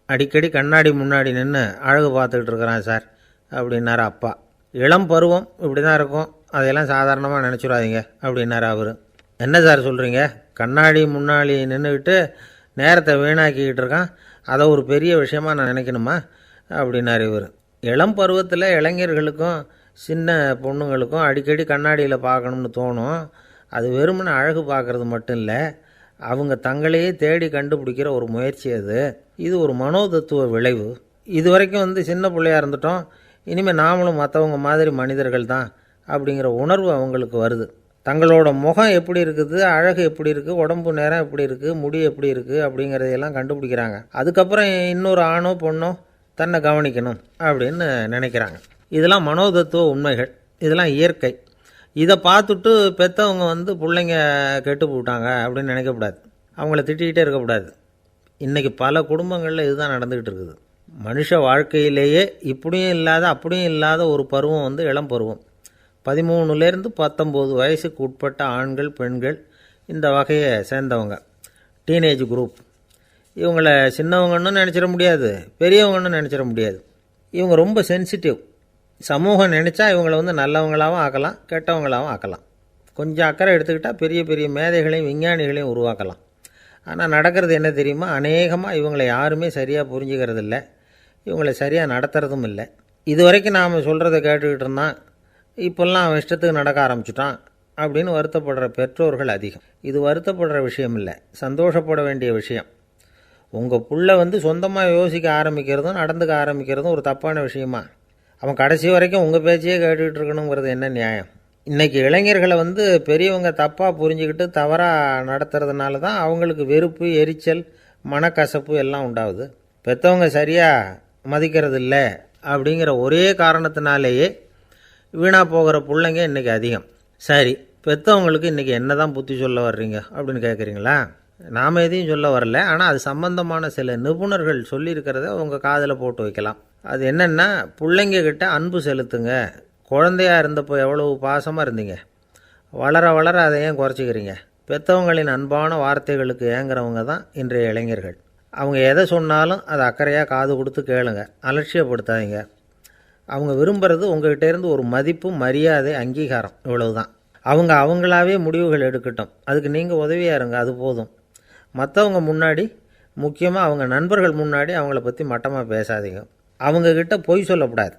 அடிக்கடி கண்ணாடி முன்னாடி நின்று அழகு பார்த்துக்கிட்டு இருக்கிறான் சார் அப்படின்னார் அப்பா. இளம் பருவம் இப்படி தான் இருக்கும், அதையெல்லாம் சாதாரணமாக நினச்சிடாதீங்க அப்படின்னார் அவர். என்ன சார் சொல்கிறீங்க, கண்ணாடி முன்னாடி நின்றுக்கிட்டு நேரத்தை வீணாக்கிக்கிட்டு இருக்கான், அதை ஒரு பெரிய விஷயமாக நான் நினைக்கணுமா அப்படின்னார் இவர். இளம் பருவத்தில் இளைஞர்களுக்கும் சின்ன பொண்ணுங்களுக்கும் அடிக்கடி கண்ணாடியில் பார்க்கணும்னு தோணும். அது வெறுமனே அழகு பார்க்குறது மட்டும் இல்லை, அவங்க தங்களையே தேடி கண்டுபிடிக்கிற ஒரு முயற்சி அது. இது ஒரு மனோதத்துவ விளைவு. இது வரைக்கும் சின்ன பிள்ளையாக இருந்துட்டோம், இனிமேல் நாமளும் மற்றவங்க மாதிரி மனிதர்கள் தான் அப்படிங்கிற உணர்வு அவங்களுக்கு வருது. தங்களோட முகம் எப்படி இருக்குது, அழகு எப்படி இருக்குது, உடம்பு நேரம் எப்படி இருக்குது, முடி எப்படி இருக்குது அப்படிங்கிறதையெல்லாம் கண்டுபிடிக்கிறாங்க. அதுக்கப்புறம் இன்னொரு ஆணோ பொண்ணோ தன்னை கவனிக்கணும் அப்படின்னு நினைக்கிறாங்க. இதெல்லாம் மனோதத்துவ உண்மைகள், இதெல்லாம் இயற்கை. இதை பார்த்துட்டு பெற்றவங்க பிள்ளைங்க கெட்டு போட்டாங்க அப்படின்னு நினைக்கக்கூடாது, அவங்கள திட்டிக்கிட்டே இருக்கக்கூடாது. இன்றைக்கி பல குடும்பங்களில் இதுதான் நடந்துக்கிட்டு இருக்குது. மனுஷ வாழ்க்கையிலேயே இப்படியும் இல்லாத அப்படியும் இல்லாத ஒரு பருவம் இளம் பருவம். 13லேருந்து 19 வயசுக்கு உட்பட்ட ஆண்கள் பெண்கள் இந்த வகையை சேர்ந்தவங்க, டீனேஜ் குரூப். இவங்களை சின்னவங்கன்னு நினச்சிட முடியாது, பெரியவங்கன்னு நினச்சிட முடியாது. இவங்க ரொம்ப சென்சிட்டிவ். சமூகம் நினச்சா இவங்களை நல்லவங்களாகவும் ஆக்கலாம், கெட்டவங்களாகவும் ஆக்கலாம். கொஞ்சம் அக்கறை எடுத்துக்கிட்டால் பெரிய பெரிய மேதைகளையும் விஞ்ஞானிகளையும் உருவாக்கலாம். ஆனால் நடக்கிறது என்ன தெரியுமா, அநேகமாக இவங்களை யாருமே சரியாக புரிஞ்சுக்கிறதில்ல, இவங்களை சரியாக நடத்துறதும் இல்லை. இது வரைக்கும் நாம் சொல்கிறத கேட்டுக்கிட்டு இருந்தான், இப்போல்லாம் அவன் இஷ்டத்துக்கு நடக்க ஆரம்பிச்சுட்டான் அப்படின்னு வருத்தப்படுற பெற்றோர்கள் அதிகம். இது வருத்தப்படுற விஷயம் இல்லை, சந்தோஷப்பட வேண்டிய விஷயம். உங்கள் புள்ள சொந்தமாக யோசிக்க ஆரம்பிக்கிறதும் நடந்துக்க ஆரம்பிக்கிறதும் ஒரு தப்பான விஷயமா? அவன் கடைசி வரைக்கும் உங்கள் பேச்சையே கேட்டுக்கிட்டு இருக்கணுங்கிறது என்ன நியாயம்? இன்றைக்கி இளைஞர்களை பெரியவங்க தப்பாக புரிஞ்சுக்கிட்டு தவறாக நடத்துறதுனால தான் அவங்களுக்கு வெறுப்பு, எரிச்சல், மனக்கசப்பு எல்லாம் உண்டாகுது. பெற்றவங்க சரியாக மதிக்கிறது இல்லை அப்படிங்கிற ஒரே காரணத்தினாலேயே வீணாக போகிற பிள்ளைங்க இன்றைக்கி அதிகம். சரி, பெற்றவங்களுக்கு இன்றைக்கி என்ன தான் புத்தி சொல்ல வர்றீங்க அப்படின்னு கேட்குறீங்களா? நாம் எதையும் சொல்ல வரல, ஆனால் அது சம்பந்தமான சில நிபுணர்கள் சொல்லியிருக்கிறத உங்கள் காதில் போட்டு வைக்கலாம். அது என்னென்னா, பிள்ளைங்க கிட்ட அன்பு செலுத்துங்க. குழந்தையாக இருந்தப்போ எவ்வளவு பாசமாக இருந்தீங்க, வளர வளர அதை ஏன் குறைச்சிக்கிறீங்க? பெற்றவங்களின் அன்பான வார்த்தைகளுக்கு ஏங்குறவங்க தான் இன்றைய இளைஞர்கள். அவங்க எதை சொன்னாலும் அதை அக்கறையாக காது கொடுத்து கேளுங்க, அலட்சியப்படுத்தாதீங்க. அவங்க விரும்புகிறது உங்கள்கிட்டேருந்து ஒரு மதிப்பு, மரியாதை, அங்கீகாரம், இவ்வளவு தான். அவங்க அவங்களாவே முடிவுகள் எடுக்கட்டும், அதுக்கு நீங்கள் உதவியாக இருங்க, அது போதும். மற்றவங்க முன்னாடி, முக்கியமாக அவங்க நண்பர்கள் முன்னாடி அவங்கள பற்றி மட்டமாக பேசாதீங்க. அவங்கக்கிட்ட பொய் சொல்லக்கூடாது.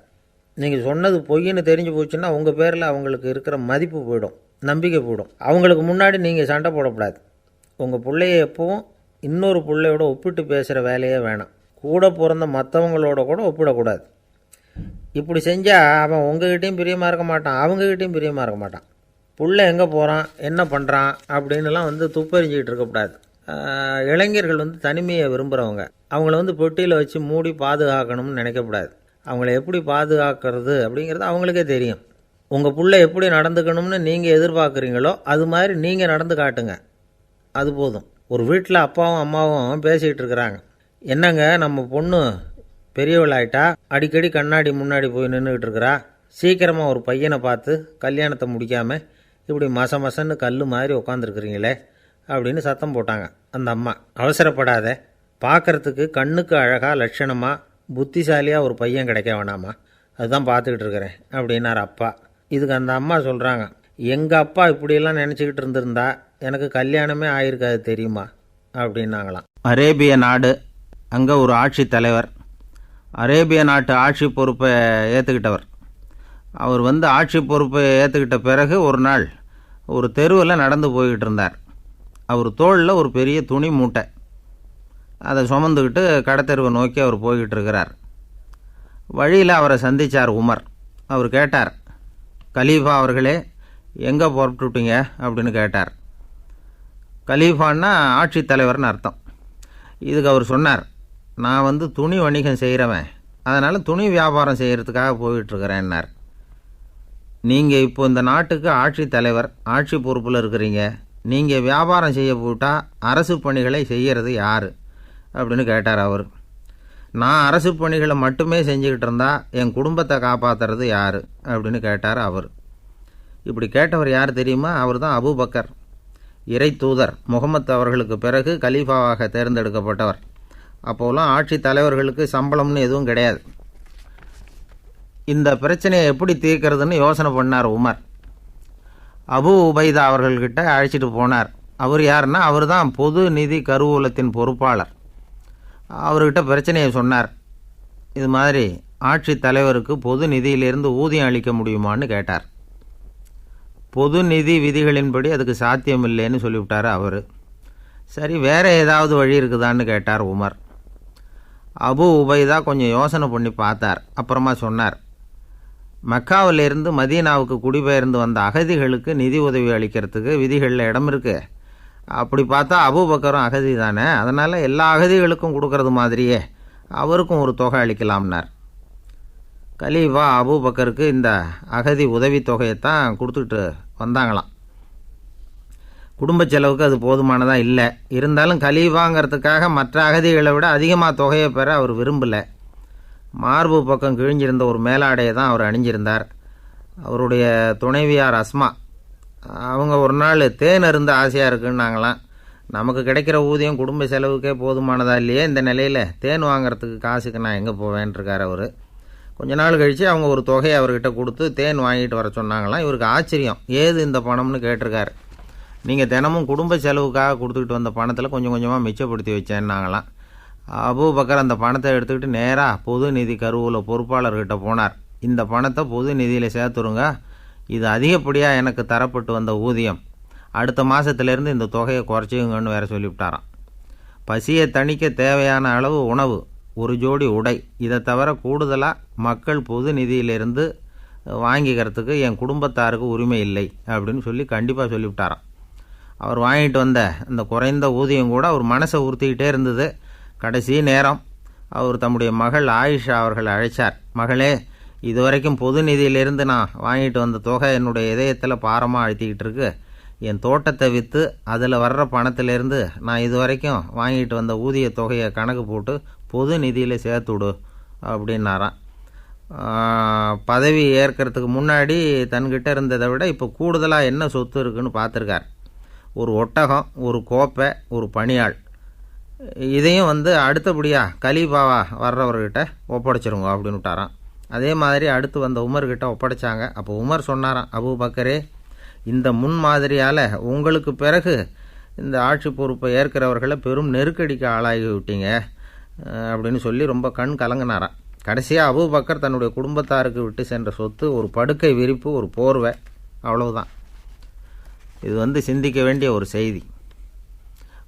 நீங்கள் சொன்னது பொய்ன்னு தெரிஞ்சு போச்சுன்னா உங்கள் பேரில் அவங்களுக்கு இருக்கிற மதிப்பு போயிடும், நம்பிக்கை போயிடும். அவங்களுக்கு முன்னாடி நீங்கள் சண்டை போடக்கூடாது. உங்கள் பிள்ளைய எப்பவும் இன்னொரு பிள்ளையோட ஒப்பிட்டு பேசுகிற வேலையே வேணாம். கூட பிறந்த மற்றவங்களோட கூட ஒப்பிடக்கூடாது. இப்படி செஞ்சால் அவன் உங்ககிட்டையும் பிரியமாக இருக்க மாட்டான், அவங்ககிட்டையும் பிரியமாக இருக்க மாட்டான். புள்ளை எங்கே போகிறான், என்ன பண்ணுறான் அப்படின்லாம் துப்பறிஞ்சிக்கிட்டு இருக்கக்கூடாது. இளைஞர்கள் தனிமையை விரும்புகிறவங்க. அவங்கள பெட்டியில் வச்சு மூடி பாதுகாக்கணும்னு நினைக்கக்கூடாது. அவங்கள எப்படி பாதுகாக்கிறது அப்படிங்கிறது அவங்களுக்கே தெரியும். உங்கள் புள்ளை எப்படி நடந்துக்கணும்னு நீங்கள் எதிர்பார்க்குறீங்களோ அது மாதிரி நீங்கள் நடந்து காட்டுங்க, அது போதும். ஒரு வீட்டில் அப்பாவும் அம்மாவும் பேசிக்கிட்டு இருக்கிறாங்க. என்னங்க, நம்ம பொண்ணு பெரியவளாயிட்டா, அடிக்கடி கண்ணாடி முன்னாடி போய் நின்றுக்கிட்டு இருக்கிறா, சீக்கிரமாக ஒரு பையனை பார்த்து கல்யாணத்தை முடிக்காமல் இப்படி மசன்னு கல் மாதிரி உட்காந்துருக்குறீங்களே அப்படின்னு சத்தம் போட்டாங்க அந்த அம்மா. அவசரப்படாத, பார்க்குறதுக்கு கண்ணுக்கு அழகாக லட்சணமாக புத்திசாலியாக ஒரு பையன் கிடைக்க வேணாமா, அதுதான் பார்த்துக்கிட்டு இருக்கிறேன் அப்படின்னார் அப்பா. இதுக்கு அந்த அம்மா சொல்கிறாங்க, எங்கள் அப்பா இப்படியெல்லாம் நினச்சிக்கிட்டு இருந்திருந்தா எனக்கு கல்யாணமே ஆயிருக்காது தெரியுமா அப்படின்னாங்களாம். அரேபிய நாடு, அங்கே ஒரு ஆட்சி தலைவர், அரேபிய நாட்டு ஆட்சி பொறுப்பை ஏற்றுக்கிட்டவர். அவர் ஆட்சி பொறுப்பை ஏற்றுக்கிட்ட பிறகு ஒரு நாள் ஒரு தெருவில் நடந்து போய்கிட்டு இருந்தார். அவர் தோளில் ஒரு பெரிய துணி மூட்டை, அதை சுமந்துக்கிட்டு கடத்தெருவை நோக்கி அவர் போய்கிட்டு இருக்கிறார். வழியில் அவரை சந்தித்தார் உமர். அவர் கேட்டார், கலீஃபா அவர்களே, எங்கே புறப்பட்டுட்டீங்க அப்படின்னு கேட்டார். கலீஃபான்னா ஆட்சித் தலைவர்னு அர்த்தம். இதுக்கு அவர் சொன்னார், நான் துணி வணிகம் செய்கிறவன், அதனால் துணி வியாபாரம் செய்கிறதுக்காக போயிட்டுருக்கிறேன்னார். நீங்கள் இப்போ இந்த நாட்டுக்கு ஆட்சி தலைவர், ஆட்சி பொறுப்பில் இருக்கிறீங்க, நீங்கள் வியாபாரம் செய்ய போட்டால் அரசு பணிகளை செய்கிறது யார் அப்படின்னு கேட்டார் அவர். நான் அரசு பணிகளை மட்டுமே செஞ்சுக்கிட்டு இருந்தால் என் குடும்பத்தை காப்பாற்றுறது யார் அப்படின்னு கேட்டார் அவர். இப்படி கேட்டவர் யார் தெரியுமா? அவர் தான் அபூபக்கர், இறை தூதர் முகமது அவர்களுக்கு பிறகு கலீஃபாவாக தேர்ந்தெடுக்கப்பட்டவர். அப்போலாம் ஆட்சி தலைவர்களுக்கு சம்பளம்னு எதுவும் கிடையாது. இந்த பிரச்சனையை எப்படி தீர்க்கிறதுன்னு யோசனை பண்ணார் உமர். அபு உபைதா அவர்கள்கிட்ட அழைச்சிட்டு போனார். அவர் யாருன்னா, அவர் தான் பொது நிதி கருவூலத்தின் பொறுப்பாளர். அவர்கிட்ட பிரச்சனையை சொன்னார். இது மாதிரி ஆட்சி தலைவருக்கு பொது நிதியிலிருந்து ஊதியம் அளிக்க முடியுமான்னு கேட்டார். பொது நிதி விதிகளின்படி அதுக்கு சாத்தியம் இல்லைன்னு சொல்லிவிட்டார் அவர். சரி, வேறு ஏதாவது வழி இருக்குதான்னு கேட்டார் உமர். அபு உபைதா கொஞ்சம் யோசனை பண்ணி பார்த்தார். அப்புறமா சொன்னார், மக்காவிலிருந்து மதீனாவுக்கு குடிபெயர்ந்து வந்த அகதிகளுக்கு நிதி உதவி அளிக்கிறதுக்கு விதிகளில் இடம் இருக்குது. அப்படி பார்த்தா அபூபக்கரும் அகதி தானே, அதனால் எல்லா அகதிகளுக்கும் கொடுக்கறது மாதிரியே அவருக்கும் ஒரு தொகை அளிக்கலாம்னார். கலீஃபா அபூபக்கருக்கு இந்த அகதி உதவி தொகையைத்தான் கொடுத்துட்டு வந்தாங்களாம். குடும்ப செலவுக்கு அது போதுமானதாக இல்லை. இருந்தாலும் கலீஃபாங்கிறதுக்காக மற்ற அகதிகளை விட அதிகமாக தொகையை பெற அவர் விரும்பலை. மார்பு பக்கம் கிழிஞ்சிருந்த ஒரு மேலாடையை தான் அவர் அணிஞ்சிருந்தார். அவருடைய துணைவியார் அஸ்மா, அவங்க ஒரு நாள் தேன் அருந்த ஆசையாக இருக்குன்னாங்களாம். நமக்கு கிடைக்கிற ஊதியம் குடும்ப செலவுக்கே போதுமானதா இல்லையே, இந்த நிலையில் தேன் வாங்கிறதுக்கு காசுக்கு நான் எங்கே போவேன்ருக்கார் அவர். கொஞ்ச நாள் கழித்து அவங்க ஒரு தொகையை அவர்கிட்ட கொடுத்து தேன் வாங்கிட்டு வர சொன்னாங்களாம். இவருக்கு ஆச்சரியம், ஏது இந்த பணம்னு கேட்டிருக்காரு. நீங்கள் தினமும் குடும்ப செலவுக்காக கொடுத்துக்கிட்டு வந்த பணத்தில் கொஞ்சம் கொஞ்சமாக மிச்சப்படுத்தி வச்சேன்னாங்களாம். அபூபக்கர் அந்த பணத்தை எடுத்துக்கிட்டு நேராக பொது நிதி கருவூல பொறுப்பாளர்கிட்ட போனார். இந்த பணத்தை பொது நிதியில் சேர்த்துருங்க, இது அதிகப்படியாக எனக்கு தரப்பட்டு வந்த ஊதியம், அடுத்த மாதத்துலேருந்து இந்த தொகையை குறைச்சிங்கன்னு வேற சொல்லிவிட்டாராம். பசியை தணிக்க தேவையான அளவு உணவு, ஒரு ஜோடி உடை, இதை தவிர கூடுதலாக மக்கள் பொது நிதியிலிருந்து வாங்கிக்கிறதுக்கு என் குடும்பத்தாருக்கு உரிமை இல்லை அப்படின்னு சொல்லி கண்டிப்பாக சொல்லிவிட்டாராம். அவர் வாங்கிட்டு வந்த அந்த குறைந்த ஊதியம் கூட அவர் மனசை உறுத்திக்கிட்டே இருந்தது. கடைசி நேரம் அவர் தம்முடைய மகள் ஆயிஷா அவர்களை அழைச்சார். மகளே, இதுவரைக்கும் பொது நிதியிலிருந்து நான் வாங்கிட்டு வந்த தொகை என்னுடைய இதயத்தில் பாரமாக அழுத்திக்கிட்டு இருக்கு. என் தோட்டத்தை விற்று அதில் வர்ற பணத்திலேருந்து நான் இதுவரைக்கும் வாங்கிட்டு வந்த ஊதிய தொகையை கணக்கு போட்டு பொது நிதியில் சேர்த்துவிடு அப்படின்னாராம். பதவி ஏற்கிறதுக்கு முன்னாடி தன்கிட்ட இருந்ததை விட இப்போ கூடுதலாக என்ன சொத்து இருக்குன்னு பார்த்துருக்கார். ஒரு ஒட்டகம், ஒரு கோப்பை, ஒரு பணியாள். இதையும் அடுத்தபடியாக கலீஃபாவா வர்றவர்கிட்ட ஒப்படைச்சிருங்க அப்படின்னு விட்டாராம். அதே மாதிரி அடுத்து வந்த உமர்கிட்ட ஒப்படைச்சாங்க. அப்போ உமர் சொன்னாராம், அபூபக்கரே, இந்த முன்மாதிரியால் உங்களுக்கு பிறகு இந்த ஆட்சி பொறுப்பை ஏற்கிறவர்களை பெரும் நெருக்கடிக்கு ஆளாகி விட்டீங்க அப்படின்னு சொல்லி ரொம்ப கண் கலங்கினாராம். கடைசியாக அபூபக்கர் தன்னுடைய குடும்பத்தாருக்கு விட்டு சென்ற சொத்து ஒரு படுக்கை விரிப்பு, ஒரு போர்வை, அவ்வளவுதான். இது சிந்திக்க வேண்டிய ஒரு செய்தி.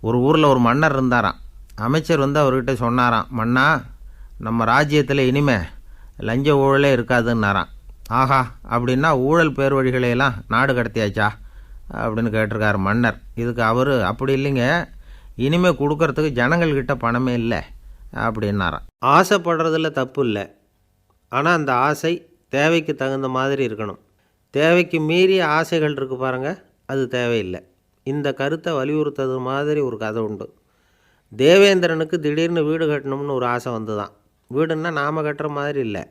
ஒரு ஊரில் ஒரு மன்னர் இருந்தாராம். அமைச்சர் அவர்கிட்ட சொன்னாராம், மன்னா, நம்ம ராஜ்யத்தில் இனிமே லஞ்ச ஊழலே இருக்காதுன்னாராம். ஆஹா, அப்படின்னா ஊழல் பேர் வழிகளையெல்லாம் நாடு கடத்தியாச்சா அப்படின்னு கேட்டிருக்காரு மன்னர். இதுக்கு அவர், அப்படி இல்லைங்க, இனிமே கொடுக்கறதுக்கு ஜனங்கள்கிட்ட பணமே இல்லை அப்படின்னாராம். ஆசைப்படுறதுல தப்பு இல்லை, ஆனால் அந்த ஆசை தேவைக்கு தகுந்த மாதிரி இருக்கணும். தேவைக்கு மீறிய ஆசைகள் இருக்குது பாருங்கள், அது தேவையில்லை. இந்த கருத்தை வலியுறுத்தது மாதிரி ஒரு கதை உண்டு. தேவேந்திரனுக்கு திடீர்னு வீடு கட்டணும்னு ஒரு ஆசை வந்துதான். வீடுன்னா நாம் கட்டுற மாதிரி இல்லை.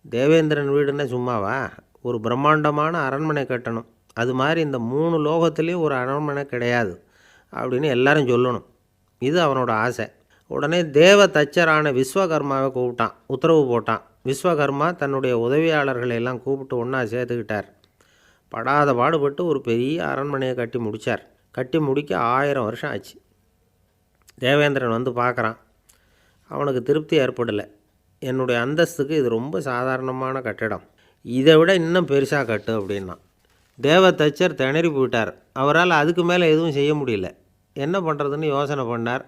தேவேந்திரன் வீடுன்னா சும்மாவா, ஒரு பிரம்மாண்டமான அரண்மனை கட்டணும். அது மாதிரி இந்த 3 லோகத்துலேயும் ஒரு அரண்மனை கிடையாது அப்படின்னு எல்லாரும் சொல்லணும். இது அவனோட ஆசை. உடனே தேவ தச்சரான விஸ்வகர்மாவை கூப்பிட்டான், உத்தரவு போட்டான். விஸ்வகர்மா தன்னுடைய உதவியாளர்களை எல்லாம் கூப்பிட்டு ஒன்றா சேர்த்துக்கிட்டார். படாத பாடுபட்டு ஒரு பெரிய அரண்மனையை கட்டி முடித்தார். கட்டி முடிக்க 1000 வருஷம் ஆச்சு. தேவேந்திரன் பார்க்குறான். அவனுக்கு திருப்தி ஏற்படலை. என்னுடைய அந்தஸ்துக்கு இது ரொம்ப சாதாரணமான கட்டிடம், இதை விட இன்னும் பெருசாக கட்டு அப்படின்னா. தேவ தச்சர் திணறி போயிட்டார். அவரால் அதுக்கு மேலே எதுவும் செய்ய முடியல. என்ன பண்ணுறதுன்னு யோசனை பண்ணார்.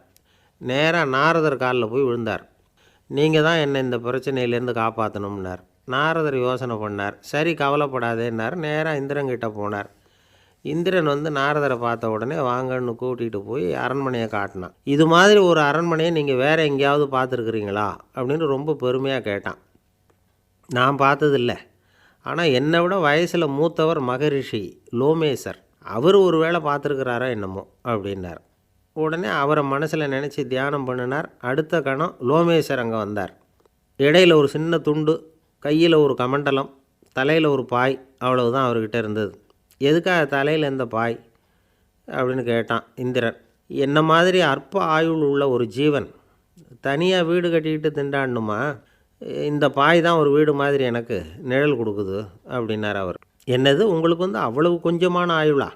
நேராக நாரதர் காலில் போய் விழுந்தார். நீங்கள் தான் என்னை இந்த பிரச்சனையிலேருந்து காப்பாற்றணும்னார். நாரதர் யோசனை பண்ணார். சரி, கவலைப்படாதேன்னார். நேராக இந்திரங்கிட்ட போனார். இந்திரன் வந்து நாரதரை பார்த்த உடனே வாங்கன்னு கூட்டிகிட்டு போய் அரண்மனையை காட்டினான். இது மாதிரி ஒரு அரண்மனையை நீங்கள் வேறு எங்கேயாவது பார்த்துருக்குறீங்களா அப்படின்னு ரொம்ப பெருமையாக கேட்டான். நான் பார்த்ததில்ல, ஆனால் என்னை விட வயசில் மூத்தவர் மகரிஷி லோமேசர், அவர் ஒரு வேளை பார்த்துருக்கிறாரா என்னமோ அப்படின்னார். உடனே அவரை மனசில் நினச்சி தியானம் பண்ணினார். அடுத்த கணம் லோமேசர் அங்கே வந்தார். இடையில் ஒரு சின்ன துண்டு, கையில் ஒரு கமண்டலம், தலையில் ஒரு பாய், அவ்வளவுதான் அவர்கிட்ட இருந்தது. எதுக்காக தலையில் எந்த பாய் அப்படின்னு கேட்டான் இந்திரன். என்ன மாதிரி அற்ப ஆயுள் உள்ள ஒரு ஜீவன் தனியாக வீடு கட்டிக்கிட்டு திண்டாடணுமா? இந்த பாய் தான் ஒரு வீடு மாதிரி எனக்கு நிழல் கொடுக்குது அப்படின்னார் அவர். என்னது, உங்களுக்கு வந்து அவ்வளவு கொஞ்சமான ஆயுளா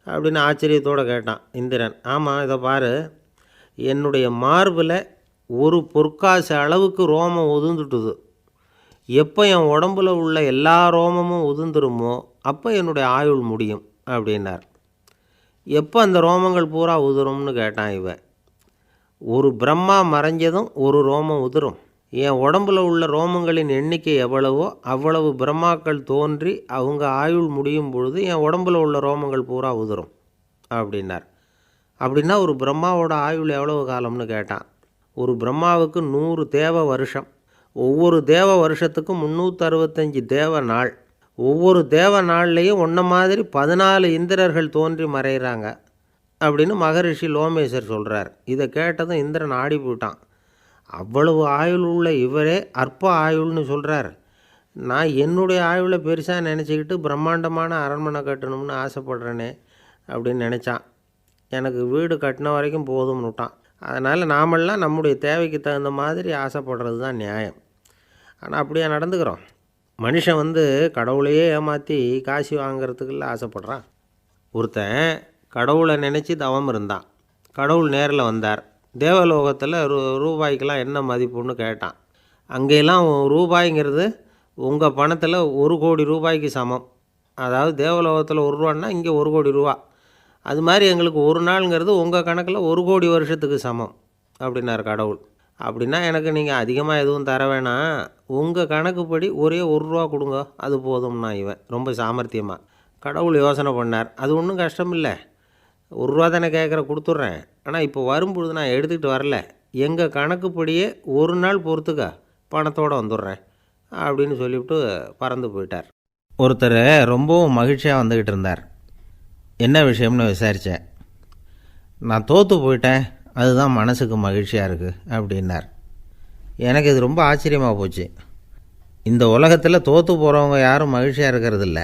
அப்படின்னு ஆச்சரியத்தோடு கேட்டான் இந்திரன். ஆமாம், இதை பாரு, என்னுடைய மார்பில் ஒரு பொற்காசு அளவுக்கு ரோமம் உதிர்ந்துட்டுது. எப்போ என் உடம்பில் உள்ள எல்லா ரோமமும் உதிர்ந்துருமோ அப்போ என்னுடைய ஆயுள் முடியும் அப்படின்னார். எப்போ அந்த ரோமங்கள் பூரா உதிரும்னு கேட்டான் இவன். ஒரு பிரம்மா மறைஞ்சதும் ஒரு ரோமம் உதிரும். என் உடம்பில் உள்ள ரோமங்களின் எண்ணிக்கை எவ்வளவோ அவ்வளவு பிரம்மாக்கள் தோன்றி அவங்க ஆயுள் முடியும் பொழுது என் உடம்பில் உள்ள ரோமங்கள் பூரா உதிரும் அப்படின்னார். அப்படின்னா ஒரு பிரம்மாவோட ஆயுள் எவ்வளவு காலம்னு கேட்டான். ஒரு பிரம்மாவுக்கு 100 தேவ வருஷம். ஒவ்வொரு தேவ வருஷத்துக்கும் 365 தேவ நாள். ஒவ்வொரு தேவ நாள்லேயும் ஒன்றை மாதிரி 14 இந்திரர்கள் தோன்றி மறைகிறாங்க அப்படின்னு மகரிஷி லோமேசர் சொல்கிறார். இதை கேட்டதும் இந்திரன் ஆடி போயிட்டான். அவ்வளவு ஆயுள் உள்ள இவரே அற்ப ஆயுள்னு சொல்கிறார். நான் என்னுடைய ஆயுளை பெருசாக நினச்சிக்கிட்டு பிரம்மாண்டமான அரண்மனை கட்டணும்னு ஆசைப்படுறேனே அப்படின்னு நினச்சான். எனக்கு வீடு கட்டின வரைக்கும் போதும்னு விட்டான். அதனால் நாமெல்லாம் நம்முடைய தேவைக்கு தகுந்த மாதிரி ஆசைப்படுறது தான் நியாயம். ஆனால் அப்படியே நடந்துக்கிறோம். மனுஷன் வந்து கடவுளையே ஏமாற்றி காசு வாங்கிறதுக்குள்ள ஆசைப்படுறான். ஒருத்தன் கடவுளை நினச்சி தவம் இருந்தான். கடவுள் நேரில் வந்தார். தேவலோகத்தில் ரூபாய்க்கெல்லாம் என்ன மதிப்புன்னு கேட்டான். அங்கெல்லாம் ரூபாய்ங்கிறது உங்கள் பணத்தில் 1 கோடி ரூபாய்க்கு சமம். அதாவது தேவலோகத்தில் 1 ரூபான்னா இங்கே 1 கோடி ரூபா. அது மாதிரி எங்களுக்கு ஒரு நாளுங்கிறது உங்கள் கணக்கில் 1 கோடி வருஷத்துக்கு சமம் அப்படின்னார் கடவுள். அப்படின்னா எனக்கு நீங்கள் அதிகமாக எதுவும் தர வேணாம், உங்கள் கணக்குப்படி ஒரே 1 ரூபா கொடுங்க, அது போதும்னா இவன் ரொம்ப சாமர்த்தியமாக. கடவுள் யோசனை பண்ணார். அது ஒன்றும் கஷ்டம் இல்லை, 1 ரூபா தானே கேட்குற, கொடுத்துட்றேன். ஆனால் இப்போ வரும்பொழுது நான் எடுத்துக்கிட்டு வரல, எங்கள் கணக்குப்படியே 1 நாள் பொறுத்துக்க பணத்தோடு வந்துடுறேன் அப்படின்னு சொல்லிவிட்டு பறந்து போயிட்டார். ஒருத்தர் ரொம்பவும் மகிழ்ச்சியாக வந்துக்கிட்டு இருந்தார். என்ன விஷயம்னு விசாரித்தேன். நான் தோற்று போயிட்டேன், அதுதான் மனசுக்கு மகிழ்ச்சியாக இருக்குது அப்படின்னார். எனக்கு இது ரொம்ப ஆச்சரியமாக போச்சு. இந்த உலகத்தில் தோற்று போகிறவங்க யாரும் மகிழ்ச்சியாக இருக்கிறதில்ல.